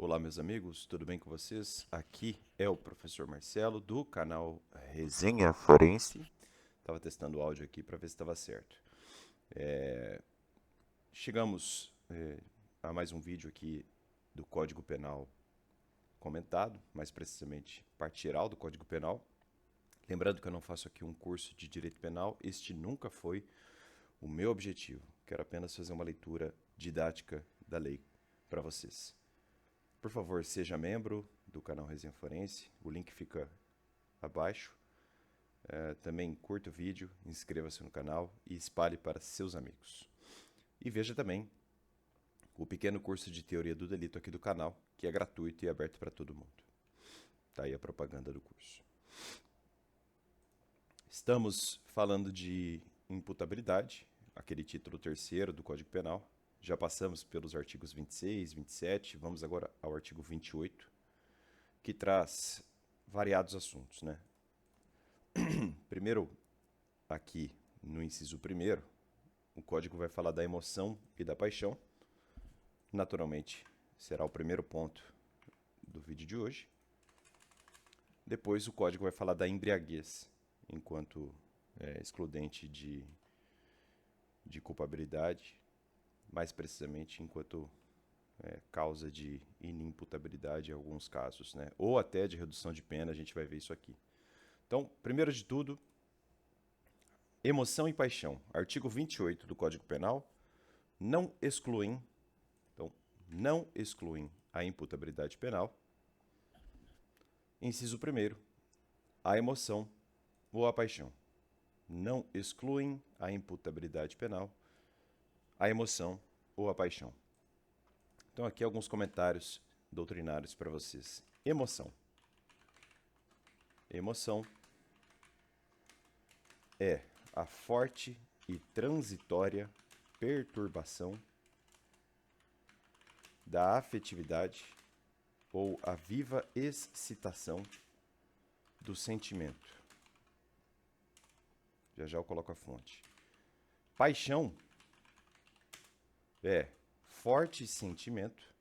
Olá, meus amigos, tudo bem com vocês? Aqui é o professor Marcelo do canal Resenha Forense. Estava testando o áudio aqui para ver se estava certo. Chegamos a mais um vídeo aqui do Código Penal comentado, mais precisamente parte geral do Código Penal. Lembrando que eu não faço aqui um curso de direito penal, este nunca foi o meu objetivo. Quero apenas fazer uma leitura didática da lei para vocês. Por favor, seja membro do canal Resenha Forense, o link fica abaixo. Também curta o vídeo, inscreva-se no canal e espalhe para seus amigos. E veja também o pequeno curso de teoria do delito aqui do canal, que é gratuito e aberto para todo mundo. Tá aí a propaganda do curso. Estamos falando de imputabilidade, aquele título terceiro do Código Penal. Já passamos pelos artigos 26, 27, vamos agora ao artigo 28, que traz variados assuntos, né? Primeiro, aqui no inciso primeiro, o código vai falar da emoção e da paixão. Naturalmente, será o primeiro ponto do vídeo de hoje. Depois, o código vai falar da embriaguez, enquanto excludente de culpabilidade, mais precisamente enquanto causa de inimputabilidade em alguns casos, né? Ou até de redução de pena, a gente vai ver isso aqui. Então, primeiro de tudo, emoção e paixão. Artigo 28 do Código Penal não excluem a imputabilidade penal. Inciso 1º, a emoção ou a paixão. Não excluem a imputabilidade penal, a emoção ou a paixão. Então aqui alguns comentários doutrinários para vocês. Emoção. Emoção é a forte e transitória perturbação da afetividade ou a viva excitação do sentimento. Já já eu coloco a fonte. Paixão é forte sentimento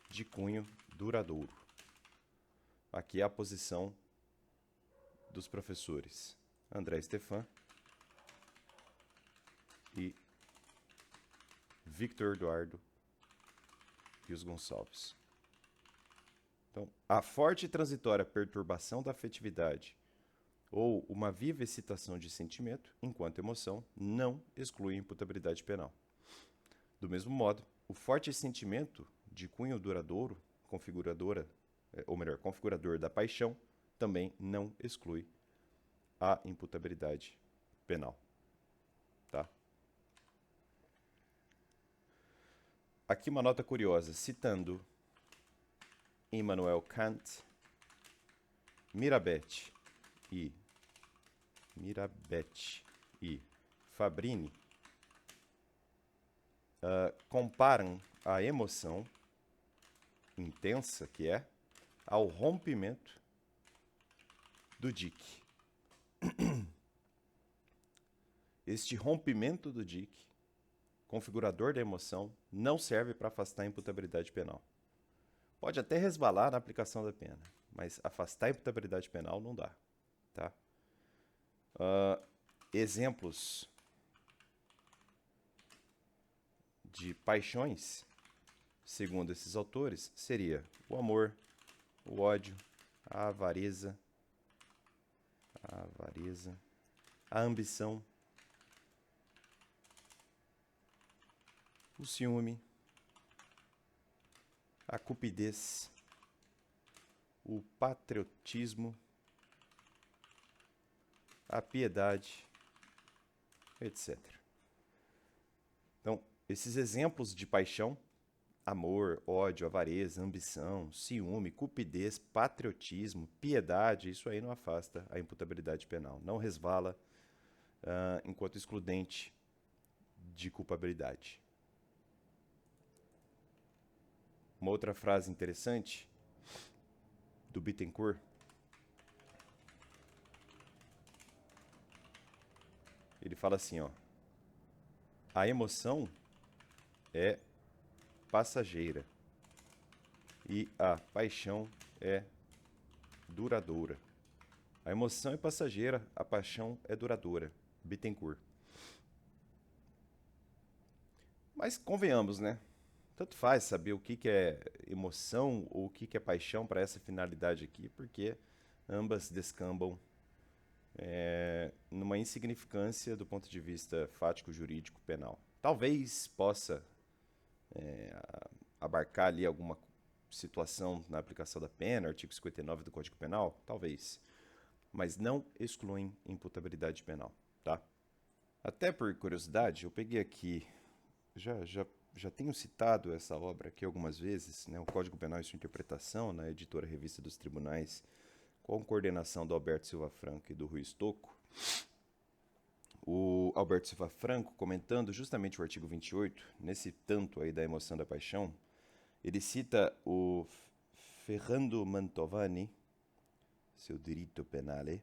de cunho duradouro. Aqui é a posição dos professores André Stefan e Victor Eduardo Rios Gonçalves. Então, a forte e transitória perturbação da afetividade ou uma viva excitação de sentimento, enquanto emoção, não exclui a imputabilidade penal. Do mesmo modo, o forte sentimento de cunho duradouro, configurador da paixão, também não exclui a imputabilidade penal. Tá? Aqui uma nota curiosa, citando Immanuel Kant, Mirabet e Fabrini comparam a emoção intensa, que é, ao rompimento do dique. Este rompimento do dique, configurador da emoção, não serve para afastar a imputabilidade penal. Pode até resvalar na aplicação da pena, mas afastar a imputabilidade penal não dá. Tá? Exemplos de paixões, segundo esses autores, seria o amor, o ódio, a avareza, a ambição, o ciúme, a cupidez, o patriotismo, a piedade, etc. Então, esses exemplos de paixão, amor, ódio, avareza, ambição, ciúme, cupidez, patriotismo, piedade, isso aí não afasta a imputabilidade penal. Não resvala enquanto excludente de culpabilidade. Uma outra frase interessante do Bittencourt. Ele fala assim, ó: a emoção é passageira, e a paixão é duradoura. A emoção é passageira, a paixão é duradoura. Bittencourt. Mas convenhamos, né? Tanto faz saber o que que é emoção ou o que que é paixão para essa finalidade aqui, porque ambas descambam numa insignificância do ponto de vista fático, jurídico, penal. Talvez possa abarcar ali alguma situação na aplicação da pena, artigo 59 do Código Penal, talvez, mas não excluem imputabilidade penal, tá? Até por curiosidade, eu peguei aqui, já tenho citado essa obra aqui algumas vezes, né, o Código Penal e sua interpretação, na editora Revista dos Tribunais, com coordenação do Alberto Silva Franco e do Rui Stocco. O Alberto Silva Franco, comentando justamente o artigo 28, nesse tanto aí da emoção da paixão, ele cita o Ferrando Mantovani, seu diritto penale,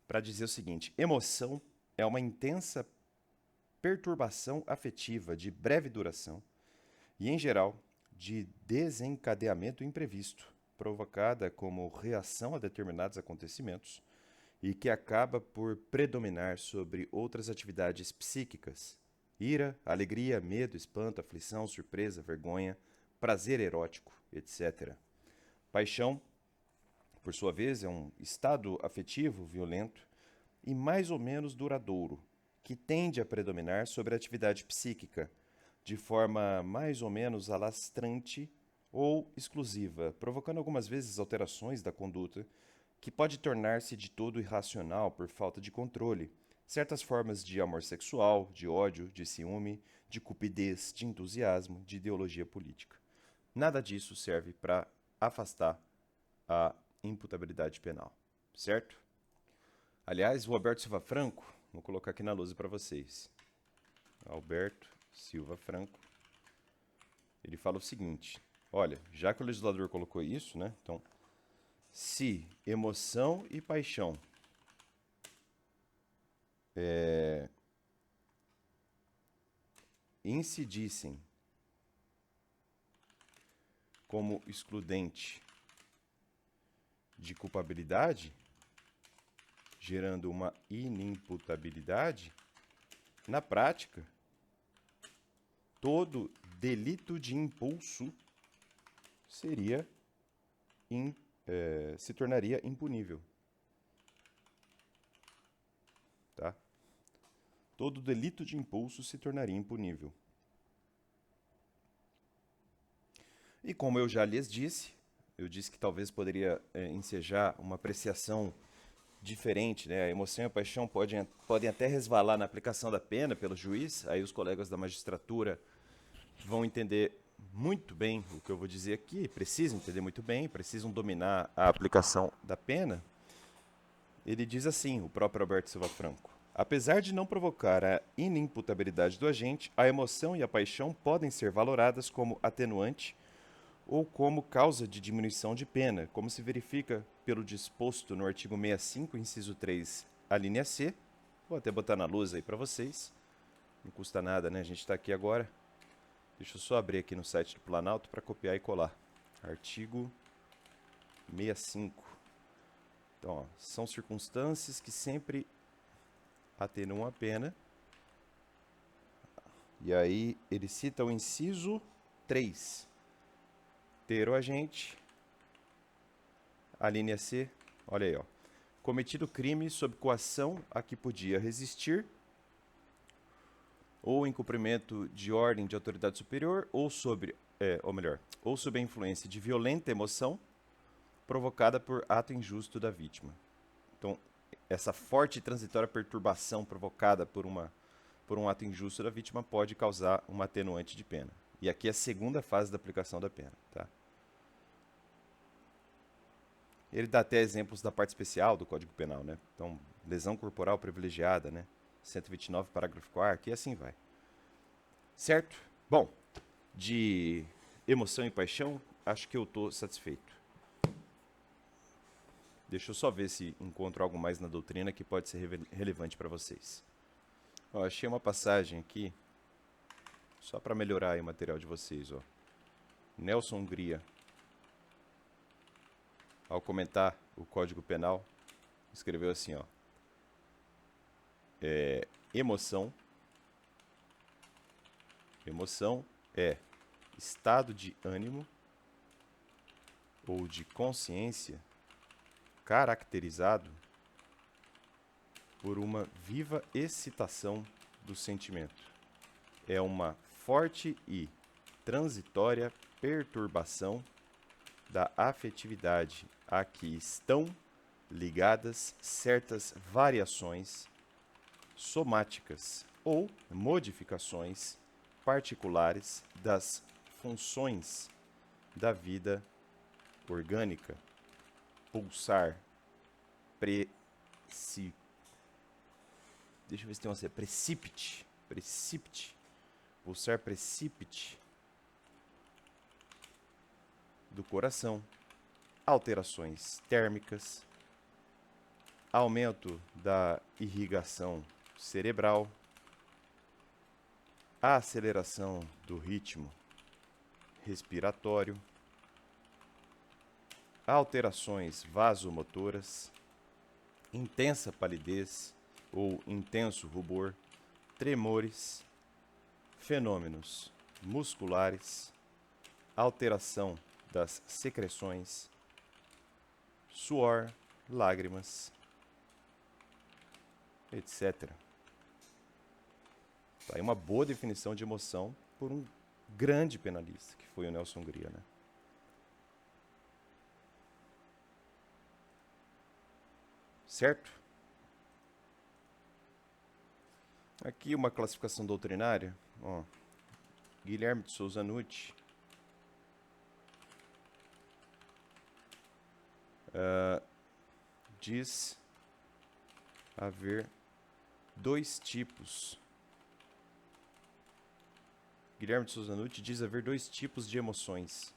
para dizer o seguinte: emoção é uma intensa perturbação afetiva de breve duração e, em geral, de desencadeamento imprevisto, provocada como reação a determinados acontecimentos e que acaba por predominar sobre outras atividades psíquicas: ira, alegria, medo, espanto, aflição, surpresa, vergonha, prazer erótico, etc. Paixão, por sua vez, é um estado afetivo violento e mais ou menos duradouro, que tende a predominar sobre a atividade psíquica, de forma mais ou menos alastrante ou exclusiva, provocando algumas vezes alterações da conduta, que pode tornar-se de todo irracional por falta de controle, certas formas de amor sexual, de ódio, de ciúme, de cupidez, de entusiasmo, de ideologia política. Nada disso serve para afastar a imputabilidade penal, certo? Aliás, o Alberto Silva Franco, vou colocar aqui na lousa para vocês. Alberto Silva Franco, ele fala o seguinte: olha, já que o legislador colocou isso, né? Então, se emoção e paixão incidissem como excludente de culpabilidade, gerando uma inimputabilidade, na prática, todo delito de impulso se tornaria impunível. Tá? Todo delito de impulso se tornaria impunível. E como eu já lhes disse, eu disse que talvez poderia ensejar uma apreciação diferente, né? A emoção e a paixão podem até resvalar na aplicação da pena pelo juiz, aí os colegas da magistratura vão entender muito bem o que eu vou dizer aqui, precisam entender muito bem, precisam dominar a aplicação da pena. Ele diz assim, o próprio Alberto Silva Franco: apesar de não provocar a inimputabilidade do agente, a emoção e a paixão podem ser valoradas como atenuante ou como causa de diminuição de pena, como se verifica pelo disposto no artigo 65, inciso 3, a linha C. Vou até botar na luz aí para vocês. Não custa nada, né? A gente está aqui agora. Deixa eu só abrir aqui no site do Planalto para copiar e colar. Artigo 65. Então, ó, são circunstâncias que sempre atenuam a pena. E aí ele cita o inciso 3. Ter o agente, a linha C, olha aí, ó, cometido crime sob coação a que podia resistir, ou em cumprimento de ordem de autoridade superior, ou sob a influência de violenta emoção provocada por ato injusto da vítima. Então, essa forte e transitória perturbação provocada por um ato injusto da vítima pode causar uma atenuante de pena. E aqui é a segunda fase da aplicação da pena, tá? Ele dá até exemplos da parte especial do Código Penal, né? Então, lesão corporal privilegiada, né? 129, parágrafo 4º, e assim vai. Certo? Bom, de emoção e paixão, acho que eu estou satisfeito. Deixa eu só ver se encontro algo mais na doutrina que pode ser relevante para vocês. Ó, achei uma passagem aqui, só para melhorar aí o material de vocês, ó. Nelson Hungria, ao comentar o Código Penal, escreveu assim, ó, emoção é estado de ânimo ou de consciência caracterizado por uma viva excitação do sentimento. É uma forte e transitória perturbação da afetividade a que estão ligadas certas variações somáticas ou modificações particulares das funções da vida orgânica. Pulsar deixa eu ver se tem uma precípite. Pulsar precípite do coração, alterações térmicas, aumento da irrigação cerebral, a aceleração do ritmo respiratório, alterações vasomotoras, intensa palidez ou intenso rubor, tremores, fenômenos musculares, alteração das secreções, suor, lágrimas, etc. Tá aí uma boa definição de emoção por um grande penalista, que foi o Nelson Hungria, né? Certo? Aqui uma classificação doutrinária. Ó, Guilherme de Souza Nutti diz haver dois tipos. Guilherme de Souza Nutti diz haver dois tipos de emoções.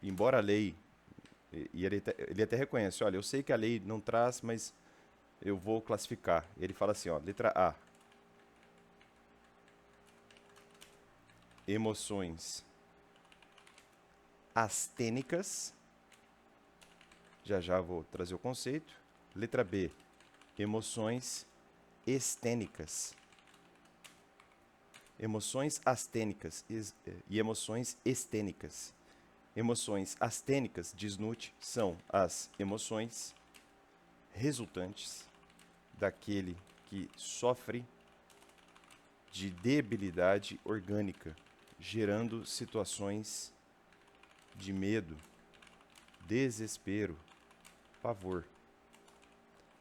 Embora a lei, e ele até reconhece, olha, eu sei que a lei não traz, mas eu vou classificar. Ele fala assim, ó, letra A. Emoções astênicas. Já vou trazer o conceito. Letra B. Emoções estênicas. Emoções astênicas e emoções estênicas. Emoções astênicas, diz Nutti, são as emoções resultantes daquele que sofre de debilidade orgânica, gerando situações de medo, desespero, pavor.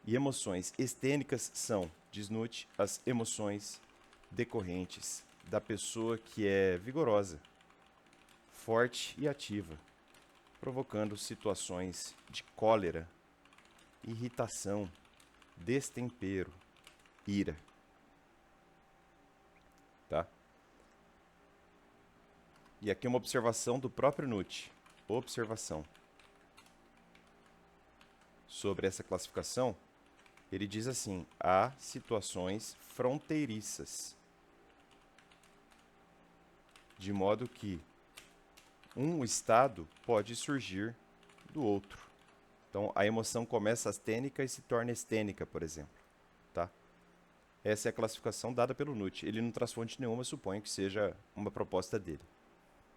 E emoções estênicas são, diz Nutti, as emoções decorrentes da pessoa que é vigorosa, forte e ativa, provocando situações de cólera, irritação, destempero, ira. Tá? E aqui uma observação do próprio Nutti. Observação. Sobre essa classificação, ele diz assim: há situações fronteiriças, de modo que um estado pode surgir do outro. Então, a emoção começa astênica e se torna estênica, por exemplo. Tá? Essa é a classificação dada pelo Nutti. Ele não traz fonte nenhuma, suponho que seja uma proposta dele.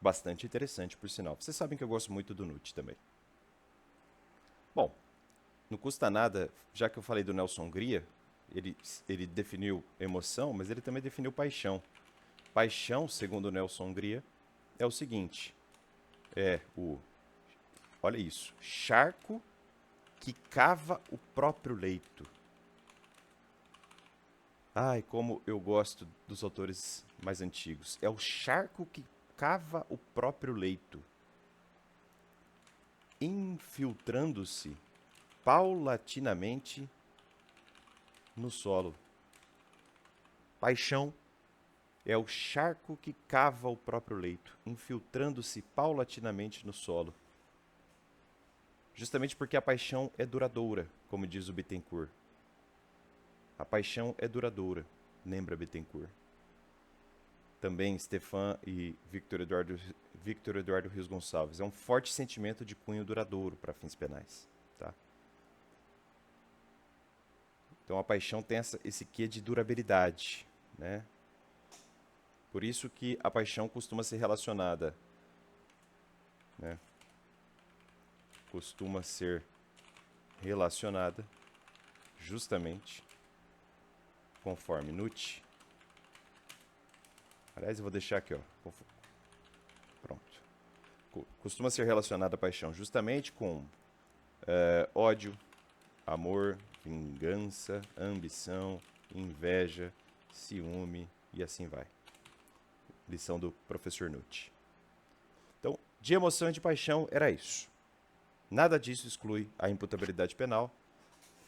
Bastante interessante, por sinal. Vocês sabem que eu gosto muito do Nutti também. Bom, não custa nada, já que eu falei do Nelson Hungria, ele definiu emoção, mas ele também definiu paixão. Paixão, segundo o Nelson Hungria, é o seguinte: olha isso, charco que cava o próprio leito. Ai, como eu gosto dos autores mais antigos. É o charco que cava o próprio leito, infiltrando-se paulatinamente no solo. Paixão é o charco que cava o próprio leito, infiltrando-se paulatinamente no solo. Justamente porque a paixão é duradoura, como diz o Bittencourt. A paixão é duradoura, lembra Bittencourt. também Stefan e Victor Eduardo Rios Gonçalves. É um forte sentimento de cunho duradouro para fins penais. Tá? Então a paixão tem esse quê de durabilidade. Né? Por isso que a paixão costuma ser relacionada, né? Costuma ser relacionada justamente conforme Nutt. Aliás, eu vou deixar aqui, ó. Pronto. Costuma ser relacionada a paixão justamente com ódio, amor, vingança, ambição, inveja, ciúme e assim vai. Lição do professor Nutt. Então, de emoção e de paixão era isso. Nada disso exclui a imputabilidade penal.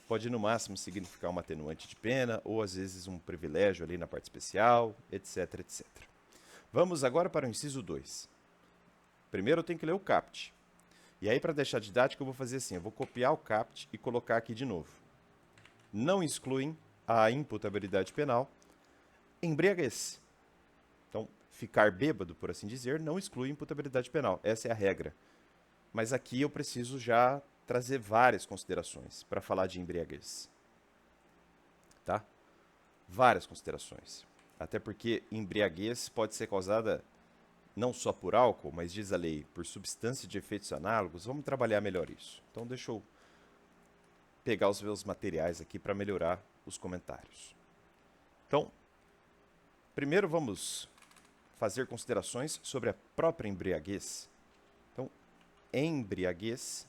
Pode, no máximo, significar uma atenuante de pena ou, às vezes, um privilégio ali na parte especial, etc, etc. Vamos agora para o inciso 2. Primeiro eu tenho que ler o caput. E aí, para deixar didático, eu vou fazer assim. Eu vou copiar o caput e colocar aqui de novo. Não excluem a imputabilidade penal embriaguez. Então, ficar bêbado, por assim dizer, não exclui imputabilidade penal. Essa é a regra. Mas aqui eu preciso já trazer várias considerações para falar de embriaguez. Tá? Várias considerações. Até porque embriaguez pode ser causada não só por álcool, mas diz a lei, por substância de efeitos análogos. Vamos trabalhar melhor isso. Então deixa eu pegar os meus materiais aqui para melhorar os comentários. Então, primeiro vamos fazer considerações sobre a própria embriaguez. Então, embriaguez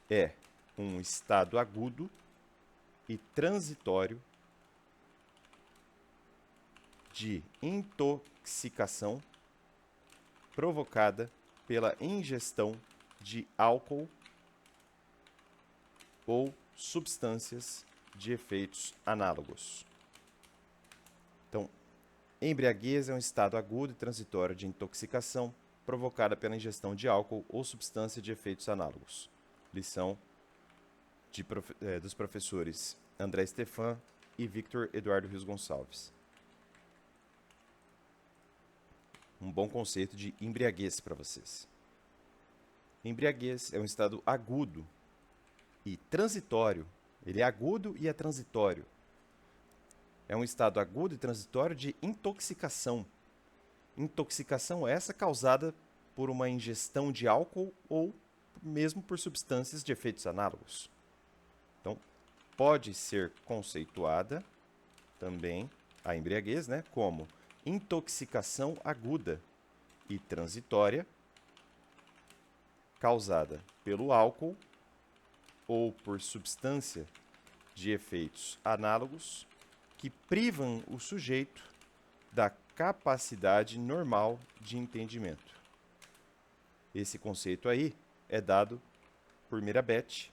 é um estado agudo e transitório de intoxicação provocada pela ingestão de álcool ou substâncias de efeitos análogos. Então, embriaguez é um estado agudo e transitório de intoxicação provocada pela ingestão de álcool ou substância de efeitos análogos. Lição dos professores André Stefan e Victor Eduardo Rios Gonçalves. Um bom conceito de embriaguez para vocês. Embriaguez é um estado agudo e transitório. Ele é agudo e é transitório. É um estado agudo e transitório de intoxicação. Intoxicação essa causada por uma ingestão de álcool ou mesmo por substâncias de efeitos análogos. Então, pode ser conceituada também a embriaguez, né, como intoxicação aguda e transitória causada pelo álcool ou por substância de efeitos análogos que privam o sujeito da capacidade normal de entendimento. Esse conceito aí é dado por Mirabet.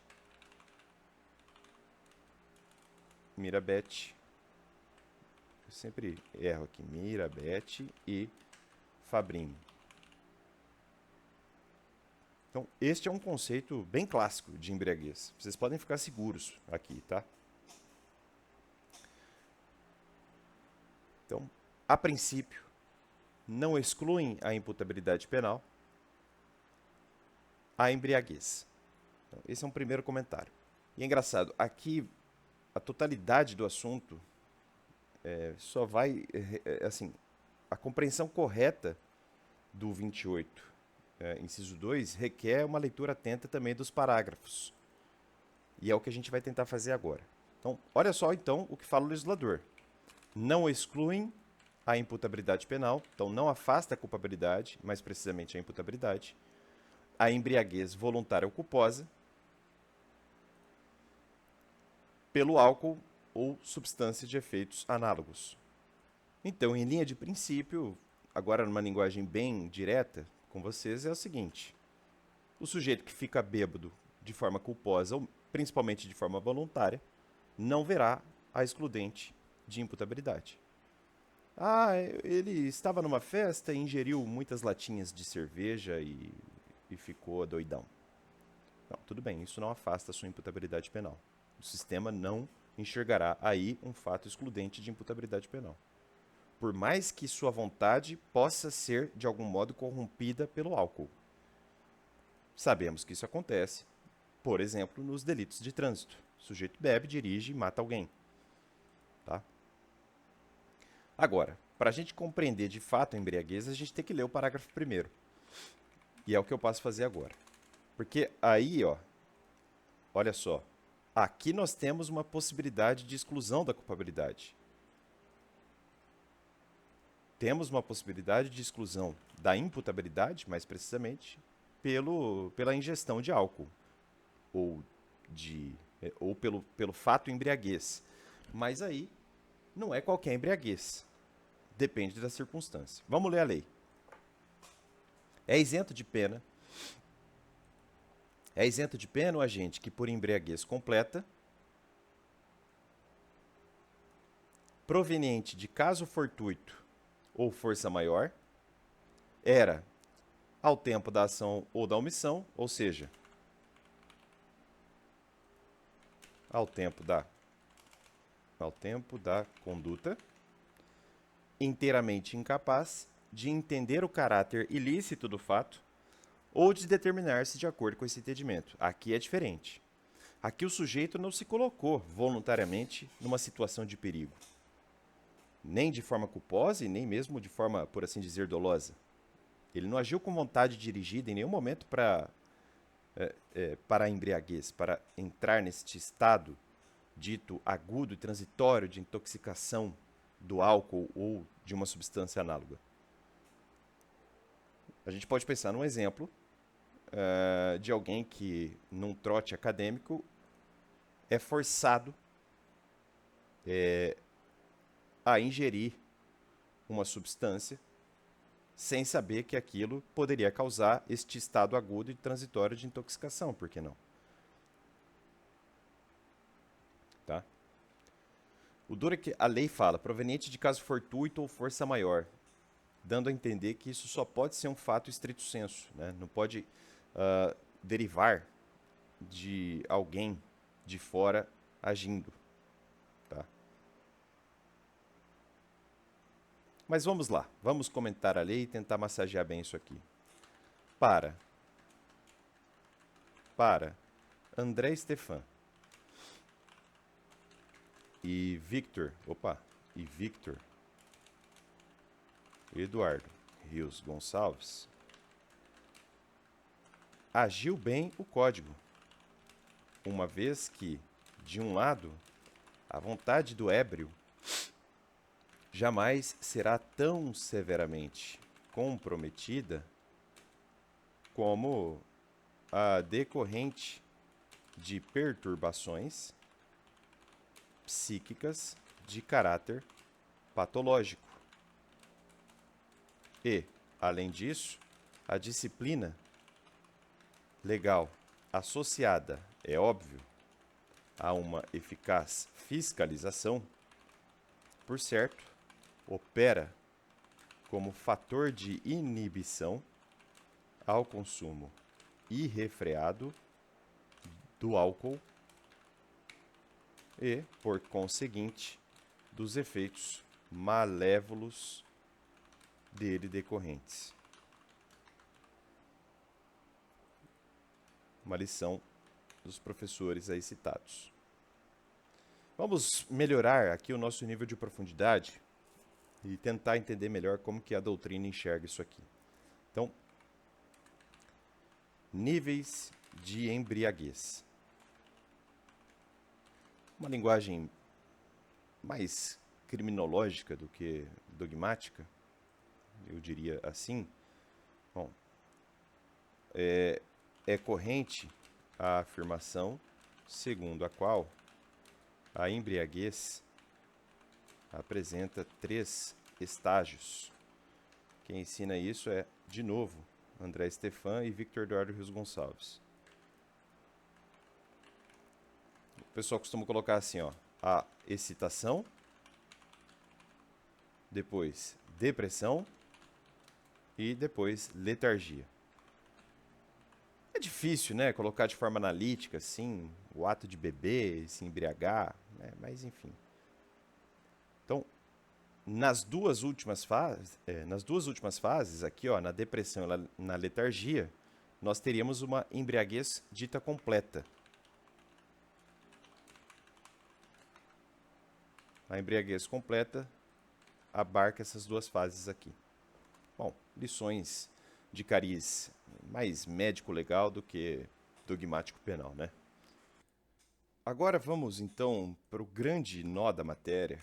Eu sempre erro aqui, Mirabet e Fabrini. Então, este é um conceito bem clássico de embriaguez. Vocês podem ficar seguros aqui, tá? Então, a princípio, não excluem a imputabilidade penal a embriaguez. Então, esse é um primeiro comentário. E é engraçado, aqui a totalidade do assunto só vai, assim, a compreensão correta do 28, inciso 2, requer uma leitura atenta também dos parágrafos. E é o que a gente vai tentar fazer agora. Então, olha só então o que fala o legislador. Não excluem a imputabilidade penal, então não afasta a culpabilidade, mais precisamente a imputabilidade, a embriaguez voluntária ou culposa, pelo álcool ou substância de efeitos análogos. Então, em linha de princípio, agora numa linguagem bem direta com vocês, é o seguinte: o sujeito que fica bêbado de forma culposa, ou principalmente de forma voluntária, não verá a excludente de imputabilidade. Ah, ele estava numa festa e ingeriu muitas latinhas de cerveja e ficou doidão. Não, tudo bem, isso não afasta a sua imputabilidade penal. O sistema não enxergará aí um fato excludente de imputabilidade penal. por mais que sua vontade possa ser de algum modo corrompida pelo álcool. Sabemos que isso acontece, por exemplo, nos delitos de trânsito. O sujeito bebe, dirige e mata alguém. Tá? Agora, para a gente compreender de fato a embriaguez, a gente tem que ler o parágrafo primeiro. E é o que eu passo a fazer agora. Porque aí, ó, olha só, aqui nós temos uma possibilidade de exclusão da culpabilidade. Temos uma possibilidade de exclusão da imputabilidade, mais precisamente, pela ingestão de álcool ou, pelo fato embriaguez. Mas aí não é qualquer embriaguez. Depende da circunstância. Vamos ler a lei. É isento de pena o agente que, por embriaguez completa, proveniente de caso fortuito ou força maior, era ao tempo da ação ou da omissão, ou seja, ao tempo da conduta, inteiramente incapaz de entender o caráter ilícito do fato ou de determinar-se de acordo com esse entendimento. Aqui é diferente. Aqui o sujeito não se colocou voluntariamente numa situação de perigo, nem de forma culposa e nem mesmo de forma, por assim dizer, dolosa. Ele não agiu com vontade dirigida em nenhum momento para a embriaguez, para entrar neste estado dito agudo e transitório de intoxicação do álcool ou de uma substância análoga. A gente pode pensar num exemplo de alguém que, num trote acadêmico, é forçado a ingerir uma substância sem saber que aquilo poderia causar este estado agudo e transitório de intoxicação, por que não? Tá? O duro é que a lei fala, proveniente de caso fortuito ou força maior, dando a entender que isso só pode ser um fato estrito sensu, né? Não pode derivar de alguém de fora agindo. Tá? Mas vamos lá, vamos comentar a lei e tentar massagear bem isso aqui. Para André Stefan e Victor Eduardo Rios Gonçalves, agiu bem o código, uma vez que, de um lado, a vontade do ébrio jamais será tão severamente comprometida como a decorrente de perturbações psíquicas de caráter patológico. E, além disso, a disciplina legal associada, é óbvio, a uma eficaz fiscalização, por certo, opera como fator de inibição ao consumo irrefreado do álcool e, por conseguinte, dos efeitos malévolos dele decorrentes. Uma lição dos professores aí citados. Vamos melhorar aqui o nosso nível de profundidade e tentar entender melhor como que a doutrina enxerga isso aqui. Então, níveis de embriaguez. Uma linguagem mais criminológica do que dogmática, eu diria assim. Bom, é corrente a afirmação segundo a qual a embriaguez apresenta 3 estágios. Quem ensina isso é, de novo, André Stefan e Victor Eduardo Rios Gonçalves. O pessoal costuma colocar assim, ó, a excitação, depois depressão e depois letargia. É difícil, né, colocar de forma analítica, assim, o ato de beber, se embriagar, né, mas enfim. Então, nas duas últimas fases, aqui, ó, na depressão e na letargia, nós teríamos uma embriaguez dita completa. A embriaguez completa abarca essas duas fases aqui. Bom, lições de cariz mais médico-legal do que dogmático-penal, né? Agora vamos, então, para o grande nó da matéria,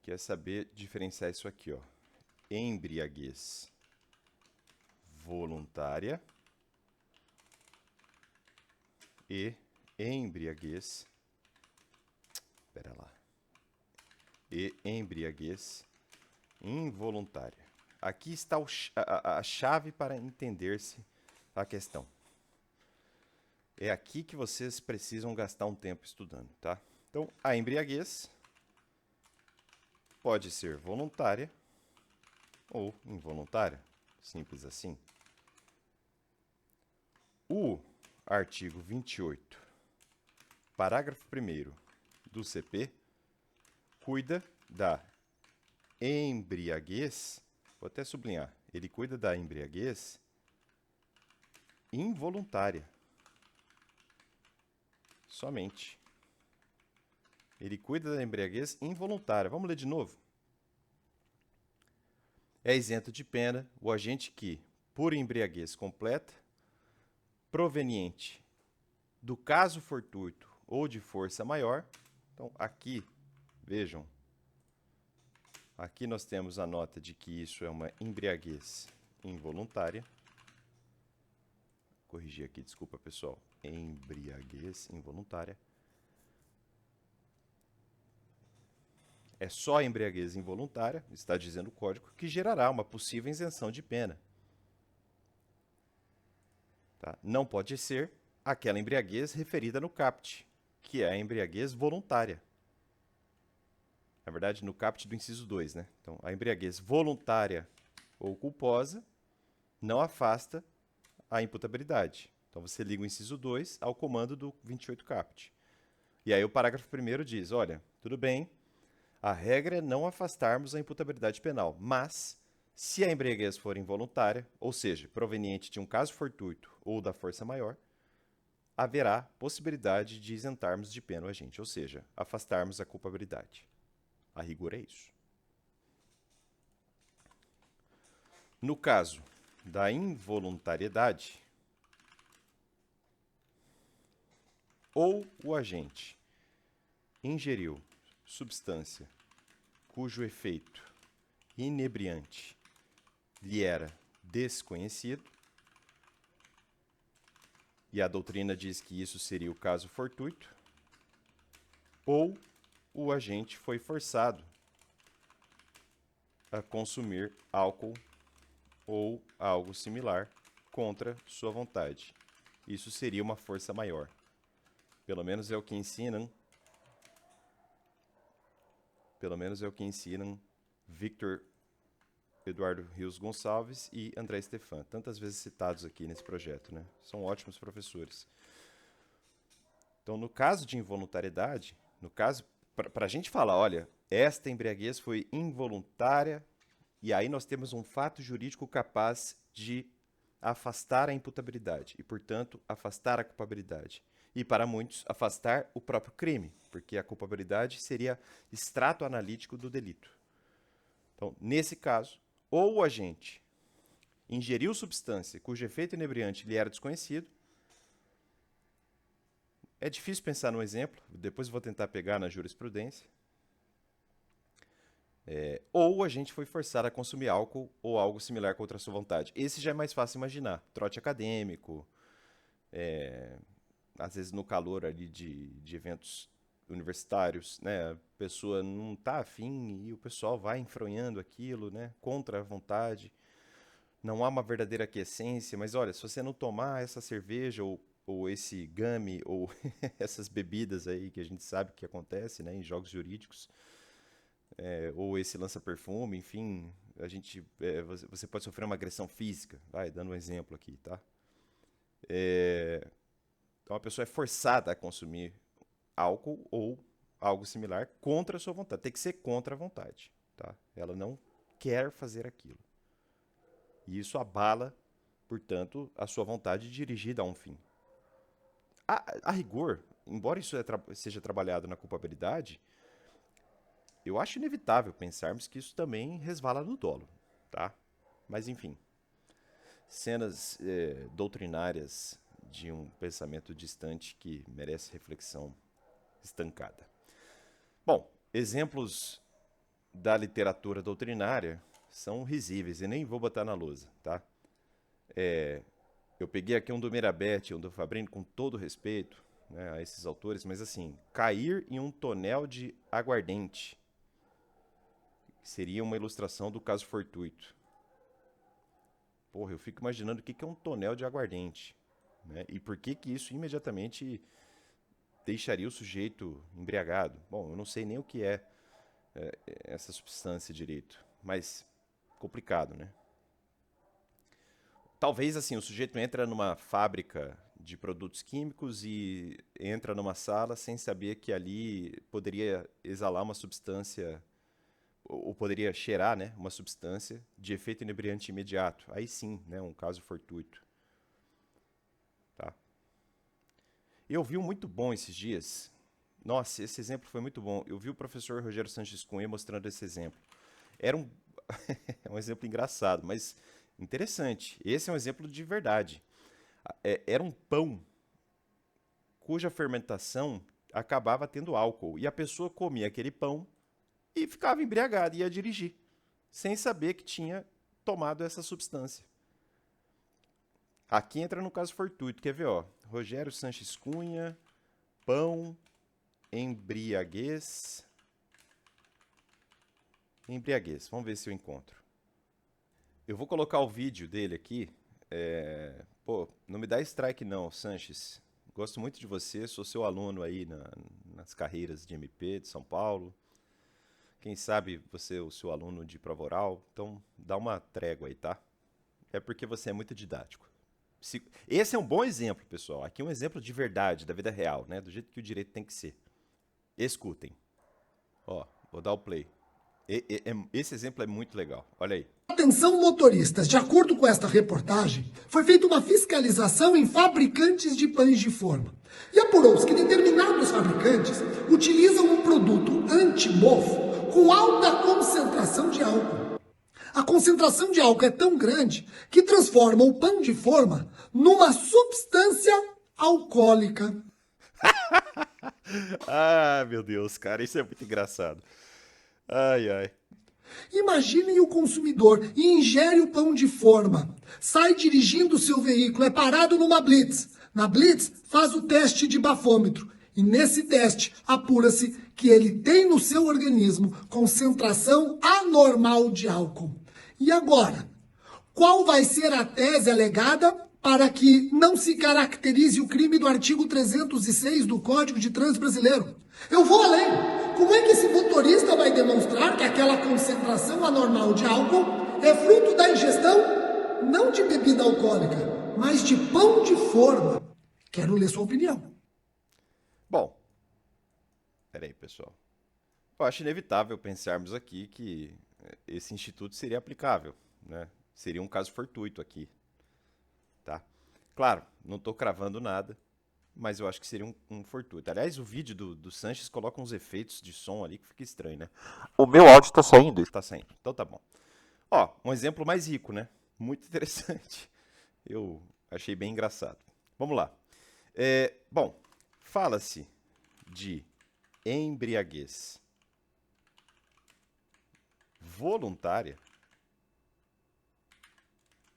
que é saber diferenciar isso aqui, ó. Embriaguez voluntária e embriaguez... Espera lá. E embriaguez involuntária. Aqui está a chave para entender-se a questão. É aqui que vocês precisam gastar um tempo estudando, tá? Então, a embriaguez pode ser voluntária ou involuntária, simples assim. O artigo 28, parágrafo 1º do CP, cuida da embriaguez, vou até sublinhar, ele cuida da embriaguez involuntária. Somente. Ele cuida da embriaguez involuntária. Vamos ler de novo. É isento de pena o agente que, por embriaguez completa, proveniente do caso fortuito ou de força maior. Então, aqui, vejam, aqui nós temos a nota de que isso é uma embriaguez involuntária. Corrigir aqui, desculpa, pessoal. Embriaguez involuntária. É só a embriaguez involuntária, está dizendo o código, que gerará uma possível isenção de pena. Tá? Não pode ser aquela embriaguez referida no CAPT, que é a embriaguez voluntária. Na verdade, no CAPT do inciso 2, né? Então, a embriaguez voluntária ou culposa não afasta a imputabilidade. Então, você liga o inciso 2 ao comando do 28 CAPT. E aí o parágrafo 1º diz, olha, tudo bem, a regra é não afastarmos a imputabilidade penal, mas se a embriaguez for involuntária, ou seja, proveniente de um caso fortuito ou da força maior, haverá possibilidade de isentarmos de pena o agente, ou seja, afastarmos a culpabilidade. A rigor é isso. No caso da involuntariedade, ou o agente ingeriu substância cujo efeito inebriante lhe era desconhecido, e a doutrina diz que isso seria o caso fortuito, ou o agente foi forçado a consumir álcool ou algo similar contra sua vontade. Isso seria uma força maior. Pelo menos é o que ensinam Victor Eduardo Rios Gonçalves e André Stefan, tantas vezes citados aqui nesse projeto, né? São ótimos professores. Então, no caso de involuntariedade, no caso, para a gente falar, olha, esta embriaguez foi involuntária, e aí nós temos um fato jurídico capaz de afastar a imputabilidade e, portanto, afastar a culpabilidade. E, para muitos, afastar o próprio crime, porque a culpabilidade seria extrato analítico do delito. Então, nesse caso, ou o agente ingeriu substância cujo efeito inebriante lhe era desconhecido. É difícil pensar num exemplo, depois eu vou tentar pegar na jurisprudência. Ou a gente foi forçado a consumir álcool ou algo similar contra a sua vontade. Esse já é mais fácil imaginar. Trote acadêmico, às vezes no calor ali de eventos universitários, né? A pessoa não está afim e o pessoal vai enfronhando aquilo, né? Contra a vontade. Não há uma verdadeira aquiescência, mas olha, se você não tomar essa cerveja ou esse gummy ou essas bebidas aí que a gente sabe que acontece, né, em jogos jurídicos, ou esse lança-perfume, enfim, você pode sofrer uma agressão física, dando um exemplo aqui, tá? Então a pessoa é forçada a consumir álcool ou algo similar contra a sua vontade. Tem que ser contra a vontade. tá? Ela não quer fazer aquilo. E isso abala, portanto, a sua vontade de dirigir a um fim. A rigor, embora isso seja trabalhado na culpabilidade, eu acho inevitável pensarmos que isso também resvala no dolo, tá? Mas enfim, cenas doutrinárias de um pensamento distante que merece reflexão estancada. Bom, exemplos da literatura doutrinária são risíveis e nem vou botar na lousa, tá? Eu peguei aqui um do Mirabetti, um do Fabrini, com todo respeito, né, a esses autores, mas assim, cair em um tonel de aguardente seria uma ilustração do caso fortuito. Porra, eu fico imaginando o que é um tonel de aguardente, né? E por que isso imediatamente deixaria o sujeito embriagado? Bom, eu não sei nem o que é essa substância direito, mas complicado, né? Talvez assim, o sujeito entra numa fábrica de produtos químicos e entra numa sala sem saber que ali poderia exalar uma substância ou poderia cheirar, né, uma substância de efeito inebriante imediato. Aí sim, né, um caso fortuito. Tá? Eu vi um muito bom esses dias. Nossa, esse exemplo foi muito bom. Eu vi o professor Rogério Sanches Cunha mostrando esse exemplo. Era um, é um exemplo engraçado, mas interessante. Esse é um exemplo de verdade. Era um pão cuja fermentação acabava tendo álcool. E a pessoa comia aquele pão e ficava embriagada e ia dirigir, sem saber que tinha tomado essa substância. Aqui entra no caso fortuito, quer ver, ó? Rogério Sanches Cunha, pão, embriaguez. Embriaguez, vamos ver se eu encontro. Eu vou colocar o vídeo dele aqui. Pô, não me dá strike não, Sanches. Gosto muito de você, sou seu aluno aí nas carreiras de MP de São Paulo. Quem sabe você é o seu aluno de prova oral, então dá uma trégua aí, tá? É porque você é muito didático. Esse é um bom exemplo, pessoal. Aqui é um exemplo de verdade, da vida real, né? Do jeito que o direito tem que ser. Escutem. Ó, vou dar o play. Esse exemplo é muito legal. Olha aí. Atenção motoristas, de acordo com esta reportagem, foi feita uma fiscalização em fabricantes de pães de forma. E apurou-se que determinados fabricantes utilizam um produto anti-mofo com alta concentração de álcool. A concentração de álcool é tão grande que transforma o pão de forma numa substância alcoólica. Ah, meu Deus, cara, isso é muito engraçado. Ai, ai. Imaginem o consumidor e ingere o pão de forma. Sai dirigindo seu veículo, é parado numa blitz. Na blitz, faz o teste de bafômetro. E nesse teste, apura-se que ele tem no seu organismo concentração anormal de álcool. E agora? Qual vai ser a tese alegada para que não se caracterize o crime do artigo 306 do Código de Trânsito Brasileiro? Eu vou além. Como é que esse motorista vai demonstrar que aquela concentração anormal de álcool é fruto da ingestão não de bebida alcoólica, mas de pão de forma? Quero ler sua opinião. Bom, peraí, pessoal. Eu acho inevitável pensarmos aqui que esse instituto seria aplicável, né? Seria um caso fortuito aqui, tá? Claro, não estou cravando nada, mas eu acho que seria um fortuito. Aliás, o vídeo do Sanches coloca uns efeitos de som ali que fica estranho, né? O meu áudio tá saindo? Tá saindo, então tá bom. Ó, um exemplo mais rico, né? Muito interessante. Eu achei bem engraçado. Vamos lá. Bom, fala-se de embriaguez voluntária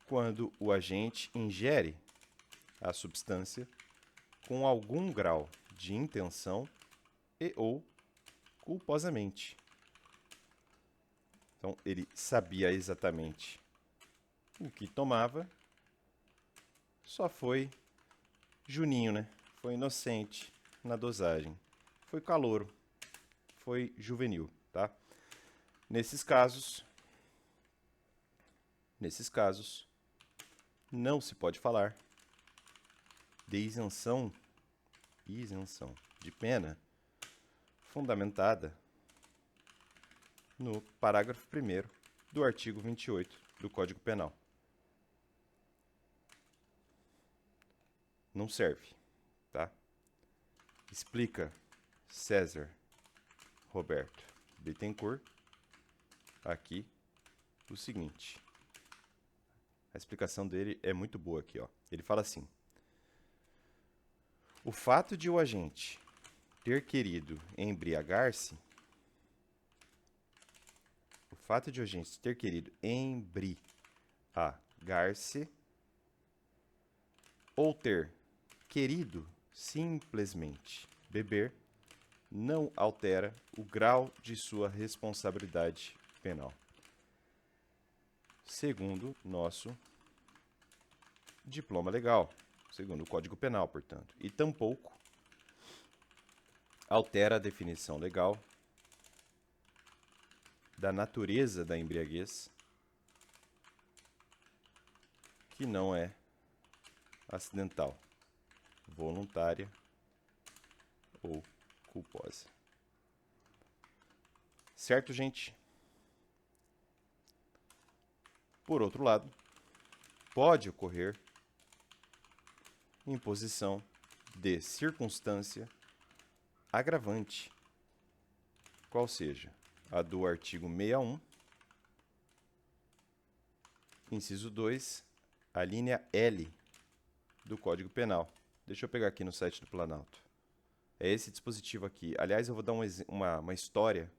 quando o agente ingere a substância com algum grau de intenção e ou culposamente. Então, ele sabia exatamente o que tomava, só foi juninho, né? Foi inocente na dosagem. Foi calouro, foi juvenil, tá? Nesses casos, não se pode falar de isenção de pena fundamentada no parágrafo 1º do artigo 28 do Código Penal. Não serve, tá? Explica César Roberto Bittencourt aqui o seguinte. A explicação dele é muito boa aqui, ó. Ele fala assim: o fato de o agente ter querido embriagar-se, ou ter querido simplesmente beber, não altera o grau de sua responsabilidade penal, segundo nosso diploma legal, segundo o Código Penal, portanto, e tampouco altera a definição legal da natureza da embriaguez, que não é acidental, voluntária ou culposa. Certo, gente? Por outro lado, pode ocorrer imposição de circunstância agravante, qual seja a do artigo 61, inciso 2, a linha L do Código Penal. Deixa eu pegar aqui no site do Planalto. É esse dispositivo aqui. Aliás, eu vou dar uma história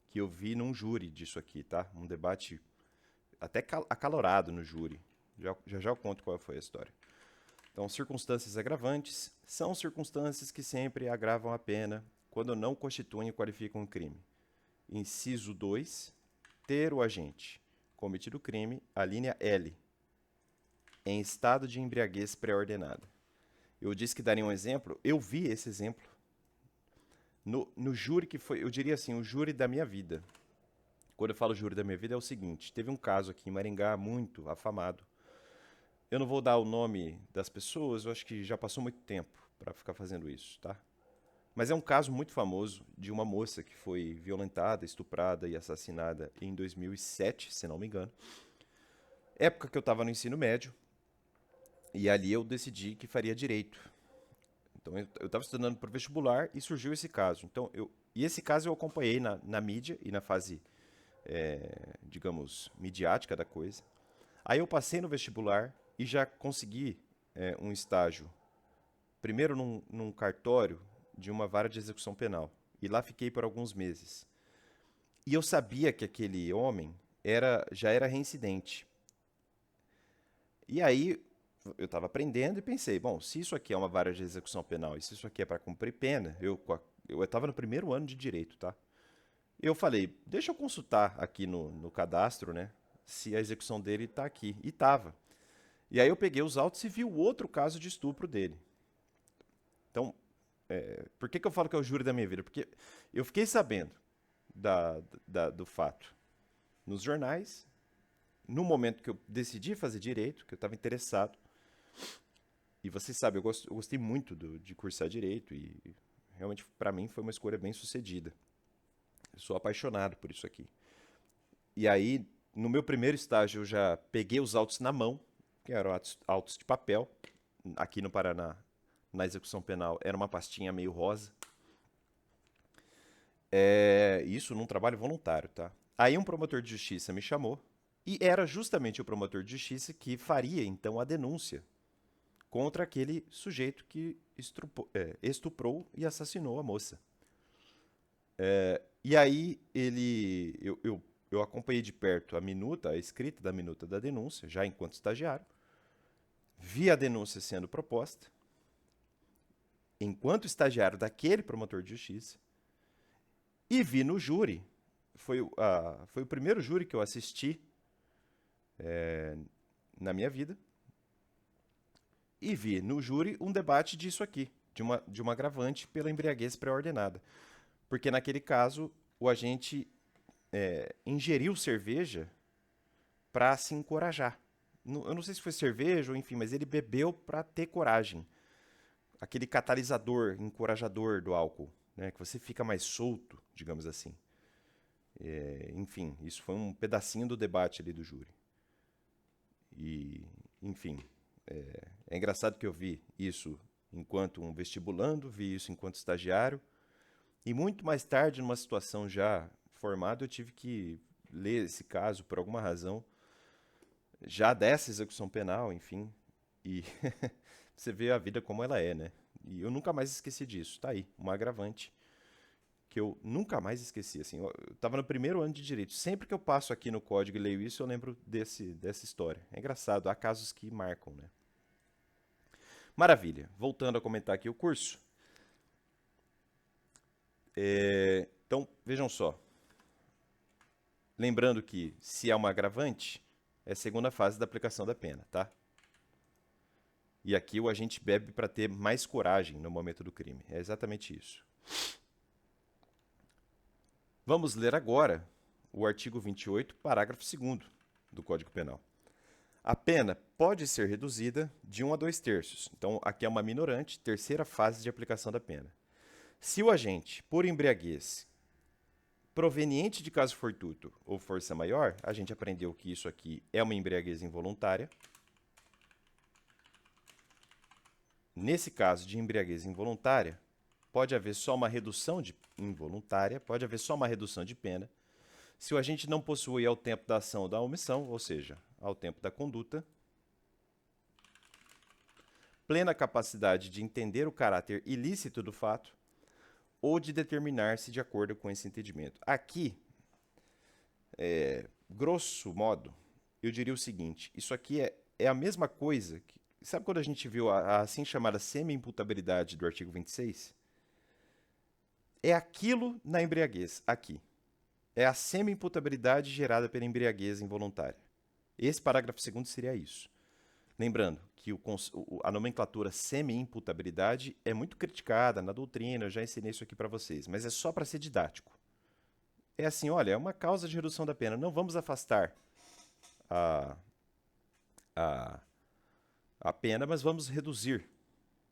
que eu vi num júri disso aqui, tá? Um debate até acalorado no júri. Já eu conto qual foi a história. Então, circunstâncias agravantes são circunstâncias que sempre agravam a pena quando não constituem e qualificam um crime. Inciso 2, ter o agente cometido o crime, a linha L, em estado de embriaguez pré-ordenada. Eu disse que daria um exemplo, eu vi esse exemplo no júri que foi, eu diria assim, o júri da minha vida. Quando eu falo júri da minha vida é o seguinte, teve um caso aqui em Maringá muito afamado. Eu não vou dar o nome das pessoas, eu acho que já passou muito tempo para ficar fazendo isso, tá? Mas é um caso muito famoso de uma moça que foi violentada, estuprada e assassinada em 2007, se não me engano. Época que eu estava no ensino médio, e ali eu decidi que faria direito. Então eu estava estudando para o vestibular e surgiu esse caso. Então, e esse caso eu acompanhei na mídia e na fase, digamos, midiática da coisa. Aí eu passei no vestibular e já consegui um estágio, primeiro num cartório de uma vara de execução penal. E lá fiquei por alguns meses. E eu sabia que aquele homem já era reincidente. E aí eu estava aprendendo e pensei, bom, se isso aqui é uma vara de execução penal e se isso aqui é para cumprir pena, eu estava no primeiro ano de direito, tá? Eu falei, deixa eu consultar aqui no cadastro, né, se a execução dele está aqui. E estava. E aí eu peguei os autos e vi o outro caso de estupro dele. Então, por que eu falo que é o júri da minha vida? Porque eu fiquei sabendo do fato nos jornais, no momento que eu decidi fazer direito, que eu estava interessado. E vocês sabem, eu gostei muito de cursar direito e realmente para mim foi uma escolha bem sucedida. Eu sou apaixonado por isso aqui. E aí, no meu primeiro estágio, eu já peguei os autos na mão, que eram autos de papel. Aqui no Paraná, na execução penal, era uma pastinha meio rosa. Isso num trabalho voluntário, tá? Aí um promotor de justiça me chamou e era justamente o promotor de justiça que faria, então, a denúncia contra aquele sujeito que estuprou e assassinou a moça. E aí eu acompanhei de perto a escrita da minuta da denúncia, já enquanto estagiário, vi a denúncia sendo proposta, enquanto estagiário daquele promotor de justiça, e vi no júri, foi o primeiro júri que eu assisti na minha vida, e vi no júri um debate disso aqui, de uma agravante pela embriaguez pré-ordenada. Porque naquele caso, o agente ingeriu cerveja para se encorajar. Eu não sei se foi cerveja ou enfim, mas ele bebeu para ter coragem. Aquele catalisador, encorajador do álcool, né, que você fica mais solto, digamos assim. Enfim, isso foi um pedacinho do debate ali do júri. E, enfim, é engraçado que eu vi isso enquanto um vestibulando, vi isso enquanto estagiário, e muito mais tarde, numa situação já formada, eu tive que ler esse caso por alguma razão, já dessa execução penal, enfim, e você vê a vida como ela é, né? E eu nunca mais esqueci disso, tá aí, um agravante que eu nunca mais esqueci, assim, eu tava no primeiro ano de direito, sempre que eu passo aqui no código e leio isso, eu lembro dessa história. É engraçado, há casos que marcam, né? Maravilha, voltando a comentar aqui o curso. Então, vejam só, lembrando que se é uma agravante, é a segunda fase da aplicação da pena, tá? E aqui o agente bebe para ter mais coragem no momento do crime. É exatamente isso. Vamos ler agora o artigo 28, parágrafo 2º do Código Penal. A pena pode ser reduzida de 1 a 2/3. Então, aqui é uma minorante, terceira fase de aplicação da pena. Se o agente, por embriaguez, proveniente de caso fortuito ou força maior, a gente aprendeu que isso aqui é uma embriaguez involuntária. Nesse caso de embriaguez involuntária, pode haver só uma redução de involuntária, pode haver só uma redução de pena, se o agente não possui ao tempo da ação ou da omissão, ou seja, ao tempo da conduta, plena capacidade de entender o caráter ilícito do fato ou de determinar-se de acordo com esse entendimento. Aqui, grosso modo, eu diria o seguinte, isso aqui é a mesma coisa que, sabe quando a gente viu a assim chamada semi-imputabilidade do artigo 26? É aquilo na embriaguez, aqui. É a semi-imputabilidade gerada pela embriaguez involuntária. Esse parágrafo 2º seria isso. Lembrando que a nomenclatura semi-imputabilidade é muito criticada na doutrina, eu já ensinei isso aqui para vocês, mas é só para ser didático. É assim, olha, é uma causa de redução da pena. Não vamos afastar a, a, a pena, mas vamos reduzir.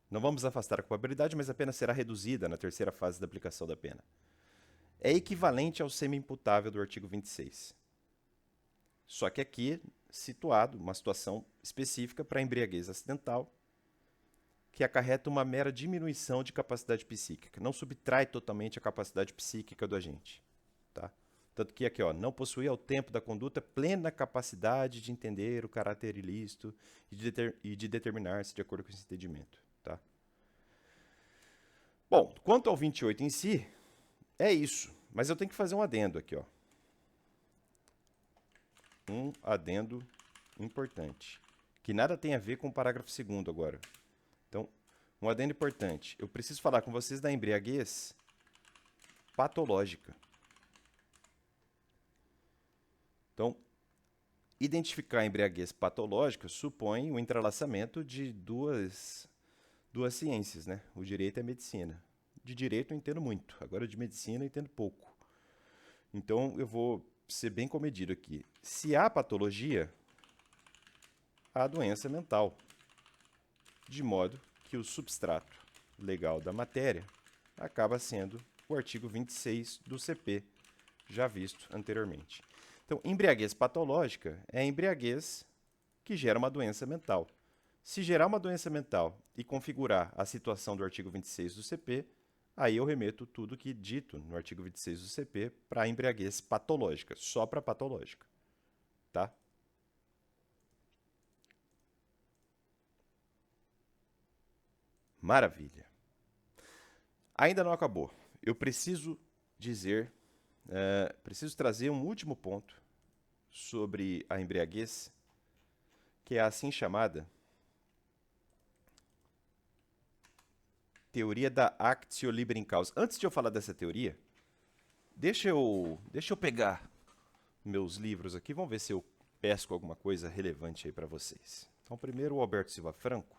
Não vamos afastar a culpabilidade, mas a pena será reduzida na terceira fase da aplicação da pena. É equivalente ao semi-imputável do artigo 26. Só que aqui, situado, uma situação específica para embriaguez acidental, que acarreta uma mera diminuição de capacidade psíquica, não subtrai totalmente a capacidade psíquica do agente. Tá? Tanto que aqui, ó, não possui ao tempo da conduta plena capacidade de entender o caráter ilícito e de determinar-se de acordo com esse entendimento. Tá? Bom, quanto ao 28 em si, é isso. Mas eu tenho que fazer um adendo aqui, ó. Um adendo importante, que nada tem a ver com o parágrafo 2º agora. Então, um adendo importante. Eu preciso falar com vocês da embriaguez patológica. Então, identificar a embriaguez patológica supõe o entrelaçamento de duas ciências, né? O direito e a medicina. De direito eu entendo muito, agora de medicina eu entendo pouco. Então, eu vou ser bem comedido aqui. Se há patologia, há doença mental, de modo que o substrato legal da matéria acaba sendo o artigo 26 do CP, já visto anteriormente. Então, embriaguez patológica é a embriaguez que gera uma doença mental. Se gerar uma doença mental e configurar a situação do artigo 26 do CP, aí eu remeto tudo que dito no artigo 26 do CP para a embriaguez patológica, só para patológica. Tá? Maravilha. Ainda não acabou. Eu preciso dizer, preciso trazer um último ponto sobre a embriaguez, que é a assim chamada teoria da actio libera in causa. Antes de eu falar dessa teoria, deixa eu pegar meus livros aqui, vamos ver se eu pesco alguma coisa relevante aí para vocês. Então, primeiro o Alberto Silva Franco.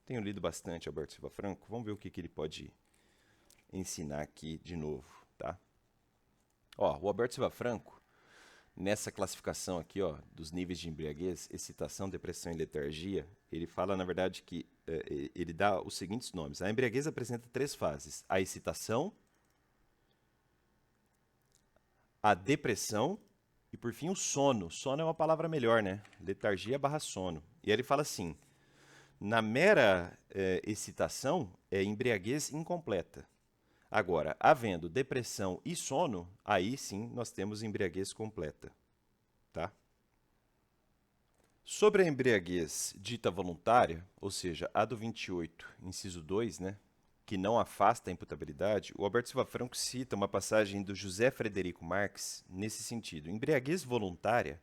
Tenho lido bastante Alberto Silva Franco. Vamos ver o que ele pode ensinar aqui de novo, tá? Ó, o Alberto Silva Franco, nessa classificação aqui, ó, dos níveis de embriaguez, excitação, depressão e letargia, ele fala, na verdade, que ele dá os seguintes nomes. A embriaguez apresenta 3 fases: a excitação, a depressão e, por fim, o sono. Sono é uma palavra melhor, né? Letargia barra sono. E aí ele fala assim, na mera excitação, é embriaguez incompleta. Agora, havendo depressão e sono, aí sim nós temos embriaguez completa, tá? Sobre a embriaguez dita voluntária, ou seja, a do 28, inciso 2, né, que não afasta a imputabilidade, o Alberto Silva Franco cita uma passagem do José Frederico Marx nesse sentido. Embriaguez voluntária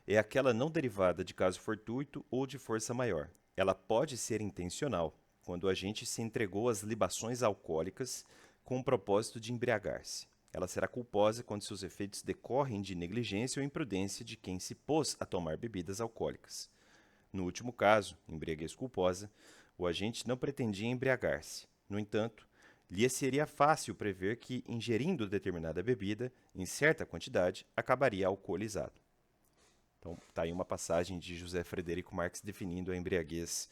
é aquela não derivada de caso fortuito ou de força maior. Ela pode ser intencional, quando o agente se entregou às libações alcoólicas com o propósito de embriagar-se. Ela será culposa quando seus efeitos decorrem de negligência ou imprudência de quem se pôs a tomar bebidas alcoólicas. No último caso, embriaguez culposa, o agente não pretendia embriagar-se. No entanto, lhe seria fácil prever que, ingerindo determinada bebida, em certa quantidade, acabaria alcoolizado. Então, está aí uma passagem de José Frederico Marx definindo a embriaguez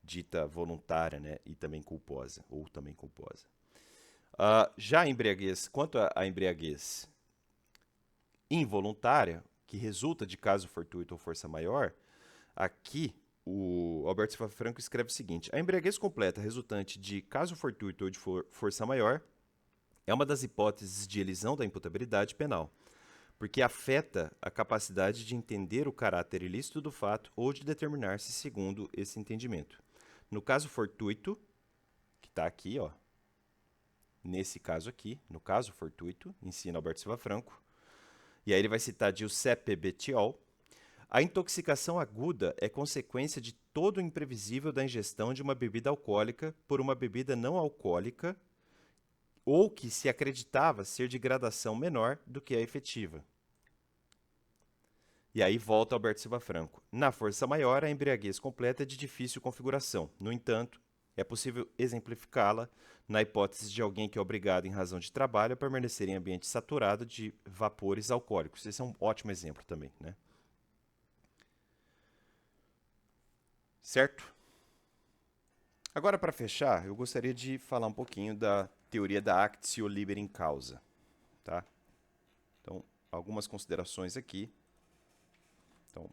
dita voluntária, né, e também culposa, ou também culposa. Já a embriaguez, quanto à embriaguez involuntária, que resulta de caso fortuito ou força maior, aqui o Alberto Silva Franco escreve o seguinte: a embriaguez completa resultante de caso fortuito ou de força maior é uma das hipóteses de elisão da imputabilidade penal, porque afeta a capacidade de entender o caráter ilícito do fato ou de determinar-se segundo esse entendimento. No caso fortuito, que está aqui, ó, nesse caso aqui, no caso fortuito, ensina Alberto Silva Franco, e aí ele vai citar Giuseppe Bettiol, a intoxicação aguda é consequência de todo o imprevisível da ingestão de uma bebida alcoólica por uma bebida não alcoólica ou que se acreditava ser de gradação menor do que a efetiva. E aí volta Alberto Silva Franco. Na força maior, a embriaguez completa é de difícil configuração. No entanto, é possível exemplificá-la na hipótese de alguém que é obrigado, em razão de trabalho, a permanecer em ambiente saturado de vapores alcoólicos. Esse é um ótimo exemplo também, né? Certo? Agora, para fechar, eu gostaria de falar um pouquinho da teoria da actio libera in causa, tá? Então, algumas considerações aqui. Então,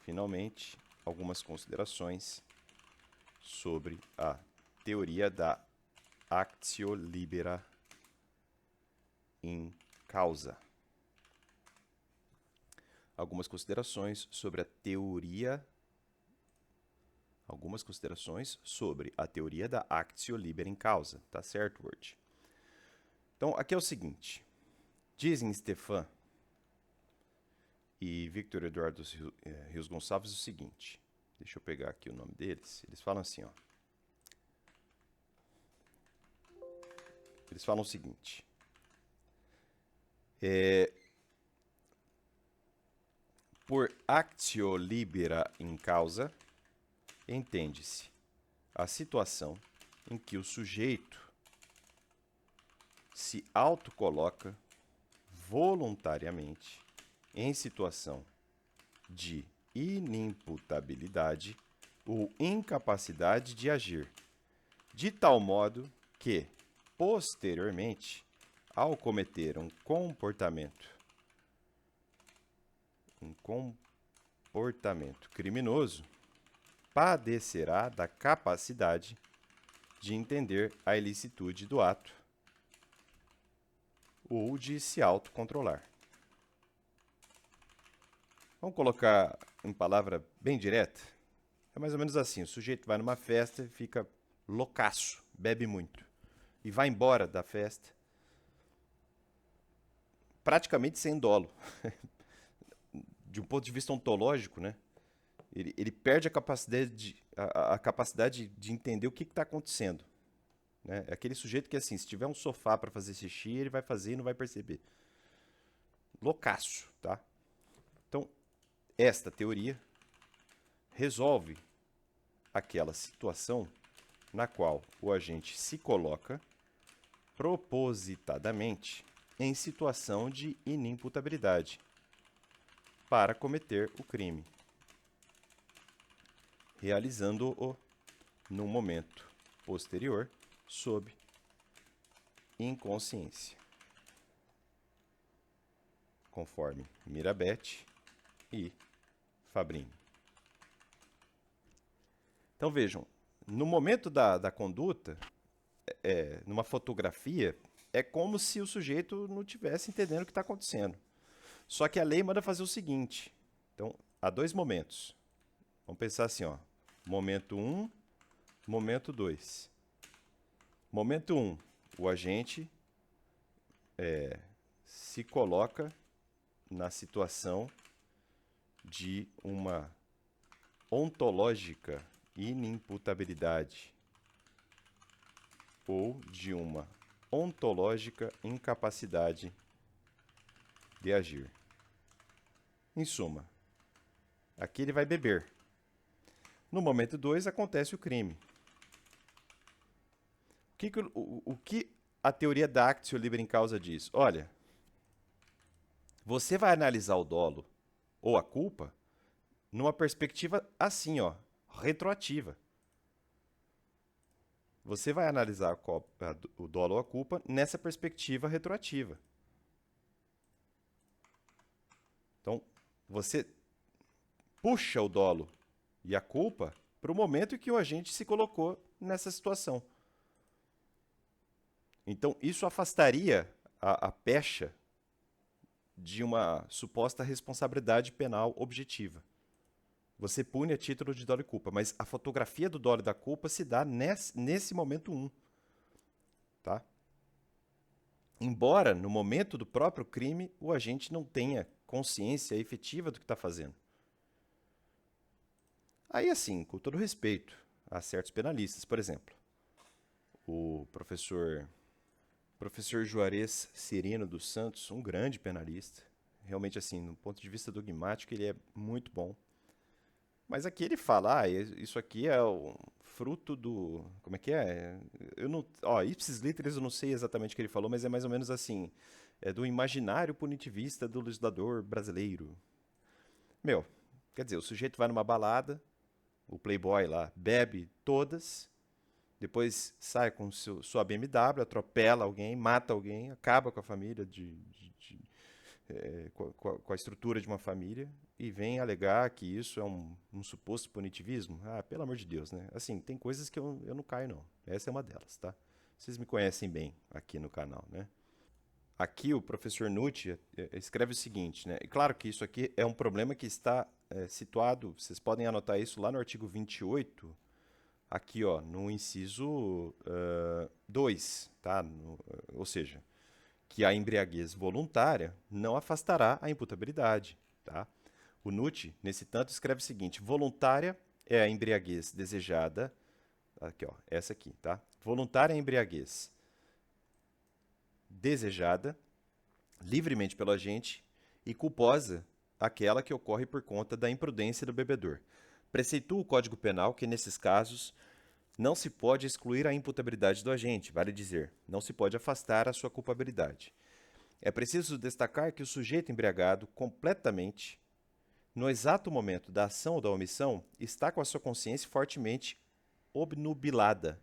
finalmente, algumas considerações sobre a teoria da actio libera in causa. Algumas considerações sobre a teoria da actio libera in causa, tá certo, Word? Então, aqui é o seguinte, dizem Stefan e Victor Eduardo Rios Gonçalves o seguinte, deixa eu pegar aqui o nome deles, eles falam assim, ó, eles falam o seguinte, por actio libera in causa, entende-se a situação em que o sujeito se autocoloca voluntariamente em situação de inimputabilidade ou incapacidade de agir, de tal modo que, posteriormente, ao cometer um comportamento criminoso, padecerá da capacidade de entender a ilicitude do ato ou de se autocontrolar. Vamos colocar em palavra bem direta? É mais ou menos assim, o sujeito vai numa festa e fica loucaço, bebe muito, e vai embora da festa praticamente sem dolo. De um ponto de vista ontológico, né? Ele perde a capacidade de entender o que está acontecendo. Né? É aquele sujeito que, assim, se tiver um sofá para fazer xixi, ele vai fazer e não vai perceber. Loucaço, tá? Então, esta teoria resolve aquela situação na qual o agente se coloca propositadamente em situação de inimputabilidade para cometer o crime, realizando-o num momento posterior sob inconsciência. conforme Mirabete e Fabrini. Então vejam, no momento da conduta, numa fotografia, é como se o sujeito não estivesse entendendo o que está acontecendo. Só que a lei manda fazer o seguinte. Então, há dois momentos. Vamos pensar assim, ó. Momento 1, momento 2. Momento 1, o agente se coloca na situação de uma ontológica inimputabilidade ou de uma ontológica incapacidade de agir. Em suma, aqui ele vai beber. No momento 2 acontece o crime. O que a teoria da actio libera em causa diz? Olha, você vai analisar o dolo ou a culpa numa perspectiva assim, ó, retroativa. Você vai analisar o dolo ou a culpa nessa perspectiva retroativa. Então, você puxa o dolo e a culpa para o momento em que o agente se colocou nessa situação. Então, isso afastaria a pecha de uma suposta responsabilidade penal objetiva. Você pune a título de dolo e culpa, mas a fotografia do dolo e da culpa se dá nesse momento 1. Tá? Embora, no momento do próprio crime, o agente não tenha consciência efetiva do que está fazendo. Aí, assim, com todo respeito a certos penalistas, por exemplo, o professor Juarez Cirino dos Santos, um grande penalista, realmente, assim, no ponto de vista dogmático, ele é muito bom. Mas aqui ele fala, isso aqui é o fruto do... Como é que é? Eu não, ipsis literis eu não sei exatamente o que ele falou, mas é mais ou menos assim, é do imaginário punitivista do legislador brasileiro. Meu, quer dizer, o sujeito vai numa balada, o playboy lá bebe todas, depois sai com sua BMW, atropela alguém, mata alguém, acaba com a família, com a estrutura de uma família, e vem alegar que isso é um suposto punitivismo. Ah, pelo amor de Deus, né? Assim, tem coisas que eu não caio, não. Essa é uma delas, tá? Vocês me conhecem bem aqui no canal, né? Aqui o professor Nucci escreve o seguinte, né? E claro que isso aqui é um problema que está situado, vocês podem anotar isso lá no artigo 28, aqui ó, no inciso 2, tá? Ou seja, que a embriaguez voluntária não afastará a imputabilidade, tá? O Nucci, nesse tanto, escreve o seguinte: voluntária é a embriaguez desejada, aqui ó, essa aqui, tá? Voluntária é a embriaguez desejada livremente pelo agente e culposa aquela que ocorre por conta da imprudência do bebedor. Preceitua o Código Penal que, nesses casos, não se pode excluir a imputabilidade do agente, vale dizer, não se pode afastar a sua culpabilidade. É preciso destacar que o sujeito embriagado completamente, no exato momento da ação ou da omissão, está com a sua consciência fortemente obnubilada,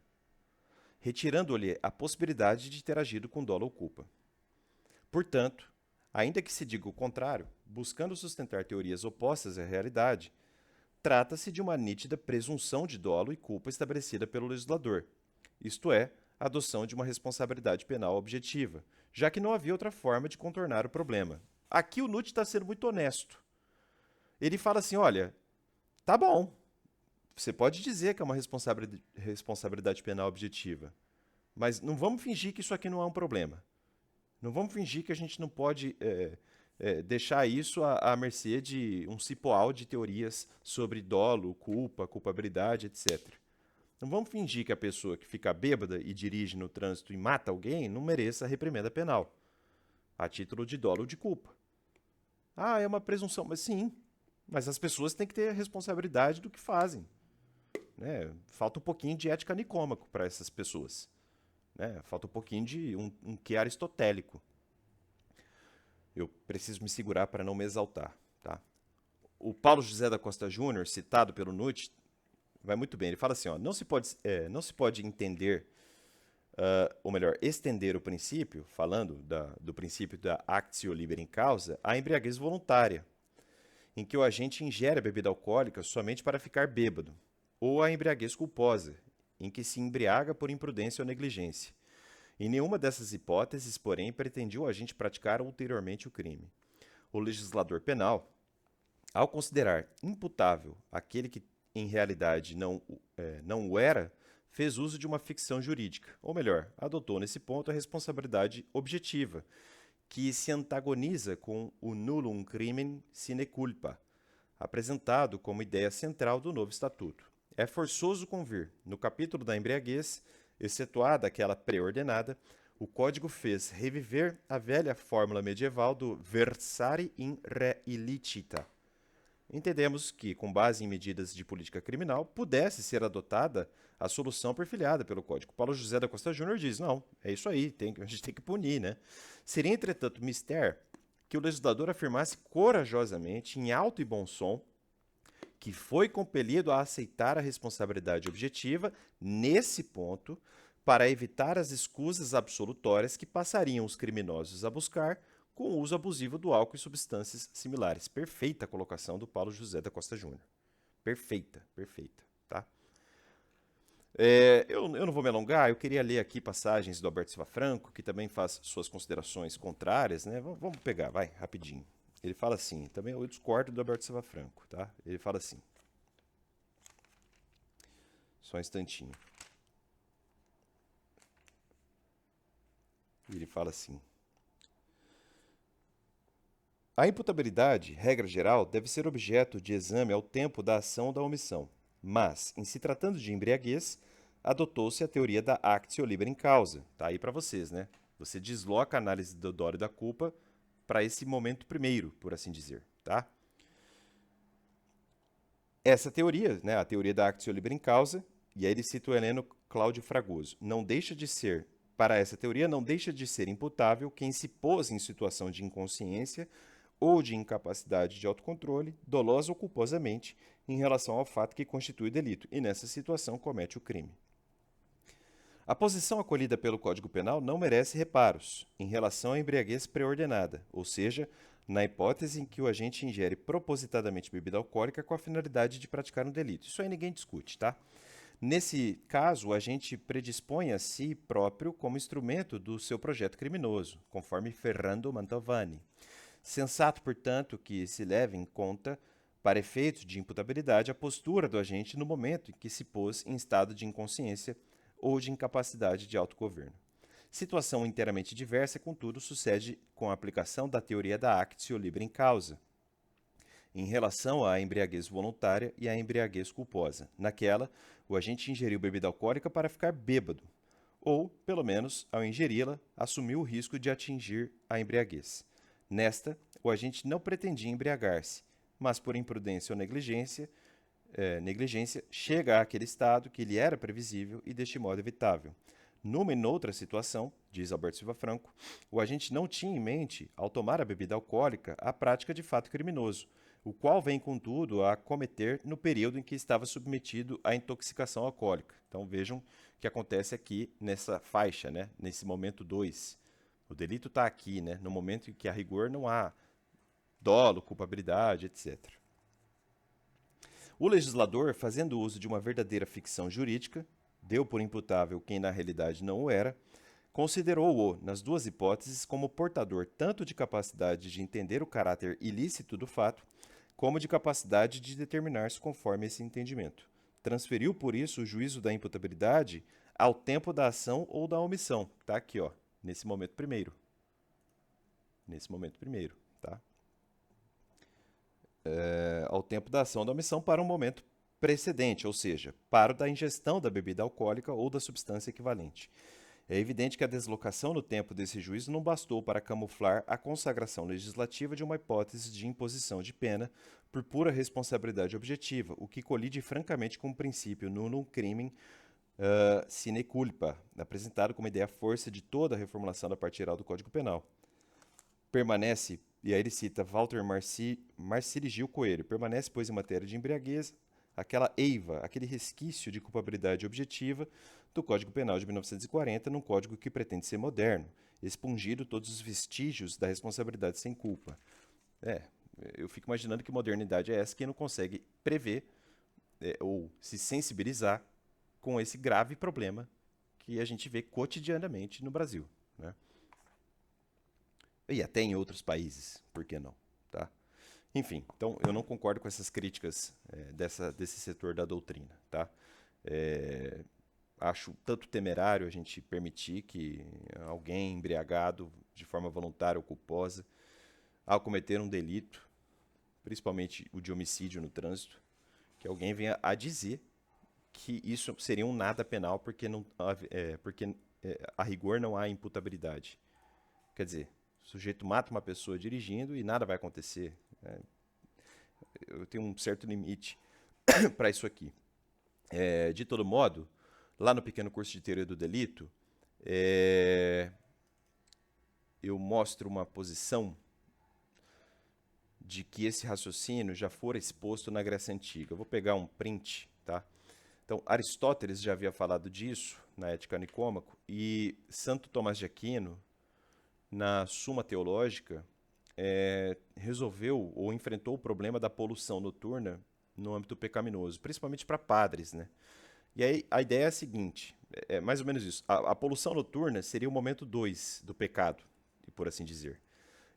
retirando-lhe a possibilidade de ter agido com dolo ou culpa. Portanto, ainda que se diga o contrário, buscando sustentar teorias opostas à realidade, trata-se de uma nítida presunção de dolo e culpa estabelecida pelo legislador, isto é, a adoção de uma responsabilidade penal objetiva, já que não havia outra forma de contornar o problema. Aqui o Nucci está sendo muito honesto. Ele fala assim, olha, tá bom, você pode dizer que é uma responsabilidade penal objetiva, mas não vamos fingir que isso aqui não é um problema. Não vamos fingir que a gente não pode deixar isso à mercê de um cipoal de teorias sobre dolo, culpa, culpabilidade, etc. Não vamos fingir que a pessoa que fica bêbada e dirige no trânsito e mata alguém não mereça a reprimenda penal, a título de dolo ou de culpa. Ah, é uma presunção, mas sim. Mas as pessoas têm que ter a responsabilidade do que fazem. Né? Falta um pouquinho de ética nicômaco para essas pessoas. Né? Falta um pouquinho de um quê aristotélico. Eu preciso me segurar para não me exaltar. Tá? O Paulo José da Costa Júnior, citado pelo Nucci, vai muito bem. Ele fala assim, ó, não se pode entender ou melhor, estender o princípio, falando do princípio da actio libera causa, à embriaguez voluntária, em que o agente ingere a bebida alcoólica somente para ficar bêbado, ou a embriaguez culposa, em que se embriaga por imprudência ou negligência. Em nenhuma dessas hipóteses, porém, pretendia o agente praticar ulteriormente o crime. O legislador penal, ao considerar imputável aquele que em realidade não o era, fez uso de uma ficção jurídica, ou melhor, adotou nesse ponto a responsabilidade objetiva, que se antagoniza com o nullum crimen sine culpa, apresentado como ideia central do novo estatuto. É forçoso convir, no capítulo da embriaguez, excetuada aquela pré-ordenada, o Código fez reviver a velha fórmula medieval do versare in re illicita. Entendemos que, com base em medidas de política criminal, pudesse ser adotada a solução perfilhada pelo Código. Paulo José da Costa Júnior diz, não, é isso aí, a gente tem que punir, né? Seria, entretanto, mister que o legislador afirmasse corajosamente, em alto e bom som, que foi compelido a aceitar a responsabilidade objetiva nesse ponto para evitar as escusas absolutórias que passariam os criminosos a buscar com o uso abusivo do álcool e substâncias similares. Perfeita a colocação do Paulo José da Costa Júnior. Perfeita, perfeita, tá? Eu não vou me alongar, eu queria ler aqui passagens do Alberto Silva Franco, que também faz suas considerações contrárias, né? Vamos pegar, vai, rapidinho. Ele fala assim, também eu discordo do Alberto Silva Franco, tá? Ele fala assim. Só um instantinho. Ele fala assim. A imputabilidade, regra geral, deve ser objeto de exame ao tempo da ação ou da omissão. Mas, em se tratando de embriaguez, adotou-se a teoria da actio libera causa. Tá aí para vocês, né? Você desloca a análise do dolo e da culpa para esse momento primeiro, por assim dizer, tá? Essa teoria, né, a teoria da actio libera causa, e aí ele cita o Heleno Cláudio Fragoso, para essa teoria, não deixa de ser imputável quem se pôs em situação de inconsciência ou de incapacidade de autocontrole, dolosa ou culposamente, em relação ao fato que constitui delito, e nessa situação comete o crime. A posição acolhida pelo Código Penal não merece reparos em relação à embriaguez pré-ordenada, ou seja, na hipótese em que o agente ingere propositadamente bebida alcoólica com a finalidade de praticar um delito. Isso aí ninguém discute, tá? Nesse caso, o agente predispõe a si próprio como instrumento do seu projeto criminoso, conforme Ferrando Mantovani. Sensato, portanto, que se leve em conta, para efeitos de imputabilidade, a postura do agente no momento em que se pôs em estado de inconsciência ou de incapacidade de autogoverno. Situação inteiramente diversa, contudo, sucede com a aplicação da teoria da actio libera causa, em relação à embriaguez voluntária e à embriaguez culposa. Naquela, o agente ingeriu bebida alcoólica para ficar bêbado, ou, pelo menos, ao ingeri-la, assumiu o risco de atingir a embriaguez. Nesta, o agente não pretendia embriagar-se, mas por imprudência ou negligência, chega àquele estado que lhe era previsível e deste modo evitável. Numa e noutra situação, diz Alberto Silva Franco, o agente não tinha em mente, ao tomar a bebida alcoólica, a prática de fato criminoso, o qual vem, contudo, a cometer no período em que estava submetido à intoxicação alcoólica. Então vejam o que acontece aqui nessa faixa, né? Nesse momento 2. O delito está aqui, né? No momento em que a rigor não há dolo, culpabilidade, etc. O legislador, fazendo uso de uma verdadeira ficção jurídica, deu por imputável quem na realidade não o era, considerou-o, nas duas hipóteses, como portador tanto de capacidade de entender o caráter ilícito do fato, como de capacidade de determinar-se conforme esse entendimento. Transferiu, por isso, o juízo da imputabilidade ao tempo da ação ou da omissão. Está aqui, ó, nesse momento primeiro. Nesse momento primeiro, tá? Ao tempo da ação ou da omissão para um momento precedente, ou seja, para o da ingestão da bebida alcoólica ou da substância equivalente. É evidente que a deslocação no tempo desse juízo não bastou para camuflar a consagração legislativa de uma hipótese de imposição de pena por pura responsabilidade objetiva, o que colide francamente com o princípio nullum crimen sine culpa, apresentado como ideia força de toda a reformulação da parte geral do Código Penal. Permanece, e aí ele cita Walter Marcílio Gil Coelho, permanece, pois, em matéria de embriaguez, aquela eiva, aquele resquício de culpabilidade objetiva do Código Penal de 1940, num código que pretende ser moderno, expungindo todos os vestígios da responsabilidade sem culpa. Eu fico imaginando que modernidade é essa que não consegue prever ou se sensibilizar com esse grave problema que a gente vê cotidianamente no Brasil, né? E até em outros países, por que não? Tá? Enfim, então eu não concordo com essas críticas desse setor da doutrina. Tá? Acho tanto temerário a gente permitir que alguém embriagado de forma voluntária ou culposa, ao cometer um delito, principalmente o de homicídio no trânsito, que alguém venha a dizer que isso seria um nada penal porque a rigor não há imputabilidade. Quer dizer, o sujeito mata uma pessoa dirigindo e nada vai acontecer. Eu tenho um certo limite para isso aqui. De todo modo, lá no pequeno curso de teoria do delito, eu mostro uma posição de que esse raciocínio já fora exposto na Grécia Antiga. Eu vou pegar um print, tá? Então, Aristóteles já havia falado disso na Ética Nicômaco e Santo Tomás de Aquino, na Suma Teológica, resolveu ou enfrentou o problema da poluição noturna no âmbito pecaminoso, principalmente para padres, né? E aí a ideia é a seguinte, é mais ou menos isso. A poluição noturna seria o momento 2 do pecado, por assim dizer.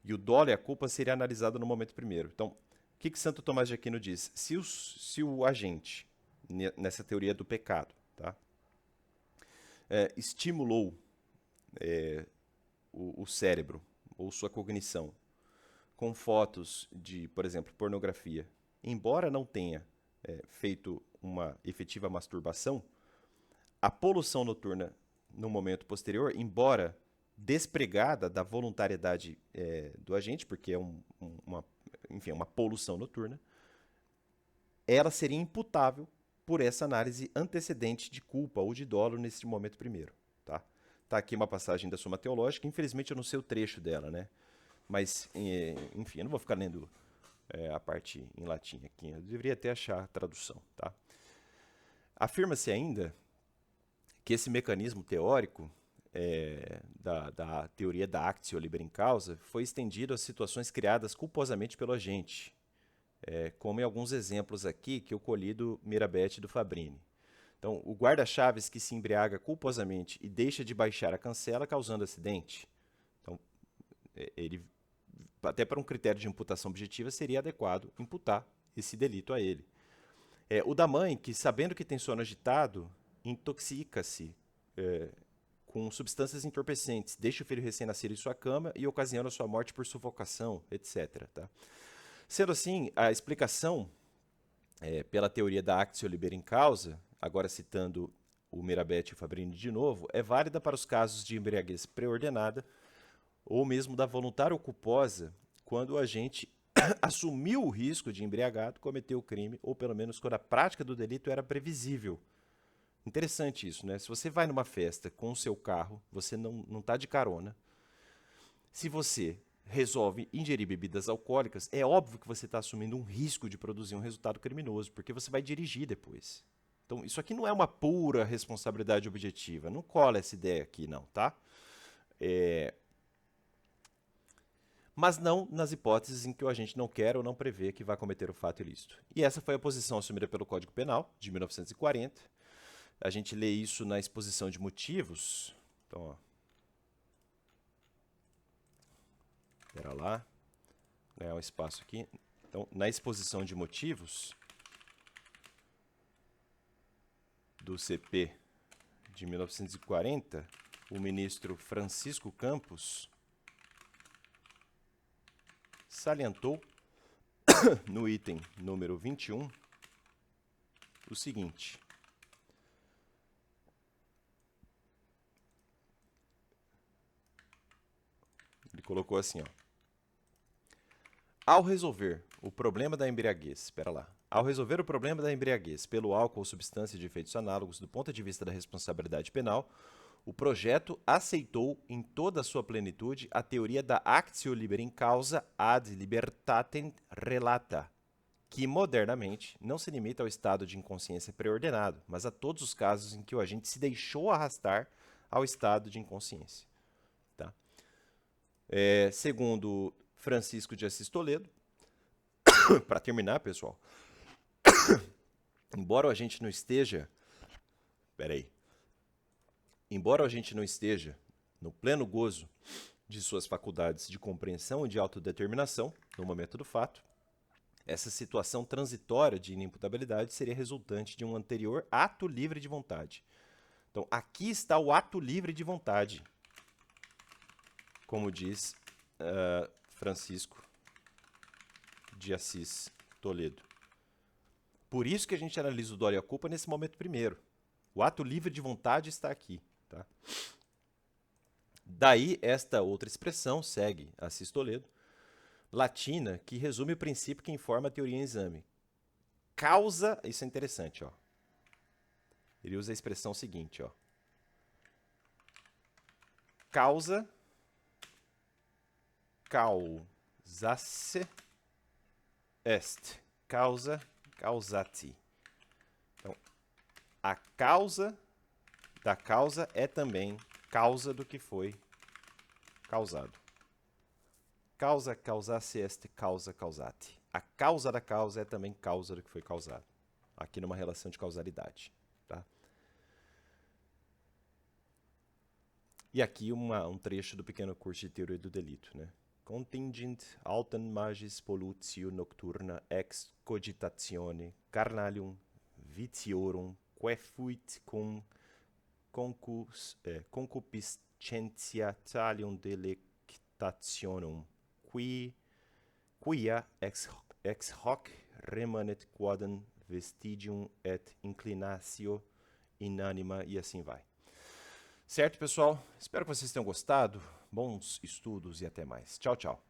E o dolo e a culpa seria analisado no momento primeiro. Então, o que Santo Tomás de Aquino diz? Se o agente, nessa teoria do pecado, tá, estimulou o cérebro ou sua cognição com fotos de, por exemplo, pornografia, embora não tenha feito uma efetiva masturbação, a poluição noturna no momento posterior, embora despregada da voluntariedade do agente, porque é uma poluição noturna, ela seria imputável por essa análise antecedente de culpa ou de dolo nesse momento primeiro. Tá? Tá aqui uma passagem da Suma Teológica, infelizmente eu não sei o trecho dela, né? Mas, enfim, eu não vou ficar lendo a parte em latim aqui, eu deveria até achar a tradução. Tá? Afirma-se ainda que esse mecanismo teórico da teoria da actio libera in causa foi estendido às situações criadas culposamente pelo agente, como em alguns exemplos aqui que eu colhi do Mirabete e do Fabrini. Então, o guarda-chaves que se embriaga culposamente e deixa de baixar a cancela causando acidente. Então, ele, até para um critério de imputação objetiva, seria adequado imputar esse delito a ele. O da mãe, que sabendo que tem sono agitado, intoxica-se com substâncias entorpecentes, deixa o filho recém-nascido em sua cama e ocasiona a sua morte por sufocação, etc. Tá? Sendo assim, a explicação pela teoria da actio libera in causa, agora citando o Mirabete e o Fabrini de novo, é válida para os casos de embriaguez preordenada ou mesmo da voluntária ou culposa, quando o agente assumiu o risco de embriagado, cometeu o crime, ou pelo menos quando a prática do delito era previsível. Interessante isso, né? Se você vai numa festa com o seu carro, você não está de carona. Se você resolve ingerir bebidas alcoólicas, é óbvio que você está assumindo um risco de produzir um resultado criminoso, porque você vai dirigir depois. Então, isso aqui não é uma pura responsabilidade objetiva. Não cola essa ideia aqui, não, tá? Mas não nas hipóteses em que o agente não quer ou não prevê que vai cometer o fato ilícito. E essa foi a posição assumida pelo Código Penal, de 1940. A gente lê isso na exposição de motivos. Então, ó. Espera lá. Ganhar um espaço aqui. Então, na exposição de motivos do CP de 1940, o ministro Francisco Campos salientou no item número 21 o seguinte: ele colocou assim, ó. Ao resolver o problema da embriaguez, espera lá. Ao resolver o problema da embriaguez pelo álcool ou substância de efeitos análogos do ponto de vista da responsabilidade penal, o projeto aceitou em toda a sua plenitude a teoria da actio libera in causa ad libertatem relata, que modernamente não se limita ao estado de inconsciência preordenado, mas a todos os casos em que o agente se deixou arrastar ao estado de inconsciência. Tá? Segundo Francisco de Assis Toledo, para terminar, pessoal, embora o agente não esteja no pleno gozo de suas faculdades de compreensão e de autodeterminação no momento do fato, essa situação transitória de inimputabilidade seria resultante de um anterior ato livre de vontade. Então, aqui está o ato livre de vontade, como diz Francisco de Assis Toledo. Por isso que a gente analisa o dolo e a culpa nesse momento primeiro. O ato livre de vontade está aqui. Tá? Daí, esta outra expressão segue Assis Toledo, latina, que resume o princípio que informa a teoria em exame. Causa, isso é interessante, ó. Ele usa a expressão seguinte, ó. Causa, causasse est, causa, causati. Então, a causa da causa é também causa do que foi causado. Causa causasse est causa causati. A causa da causa é também causa do que foi causado. Aqui numa relação de causalidade. Tá? E aqui um trecho do pequeno curso de teoria do delito. Né? Contingent autem magis pollutio nocturna ex cogitatione carnalium vitiorum quae fuit cum concupiscentia talium delectationum quia ex hoc remanet quodam vestigium et inclinatio inanima, e assim vai. Certo, pessoal? Espero que vocês tenham gostado. Bons estudos e até mais. Tchau, tchau.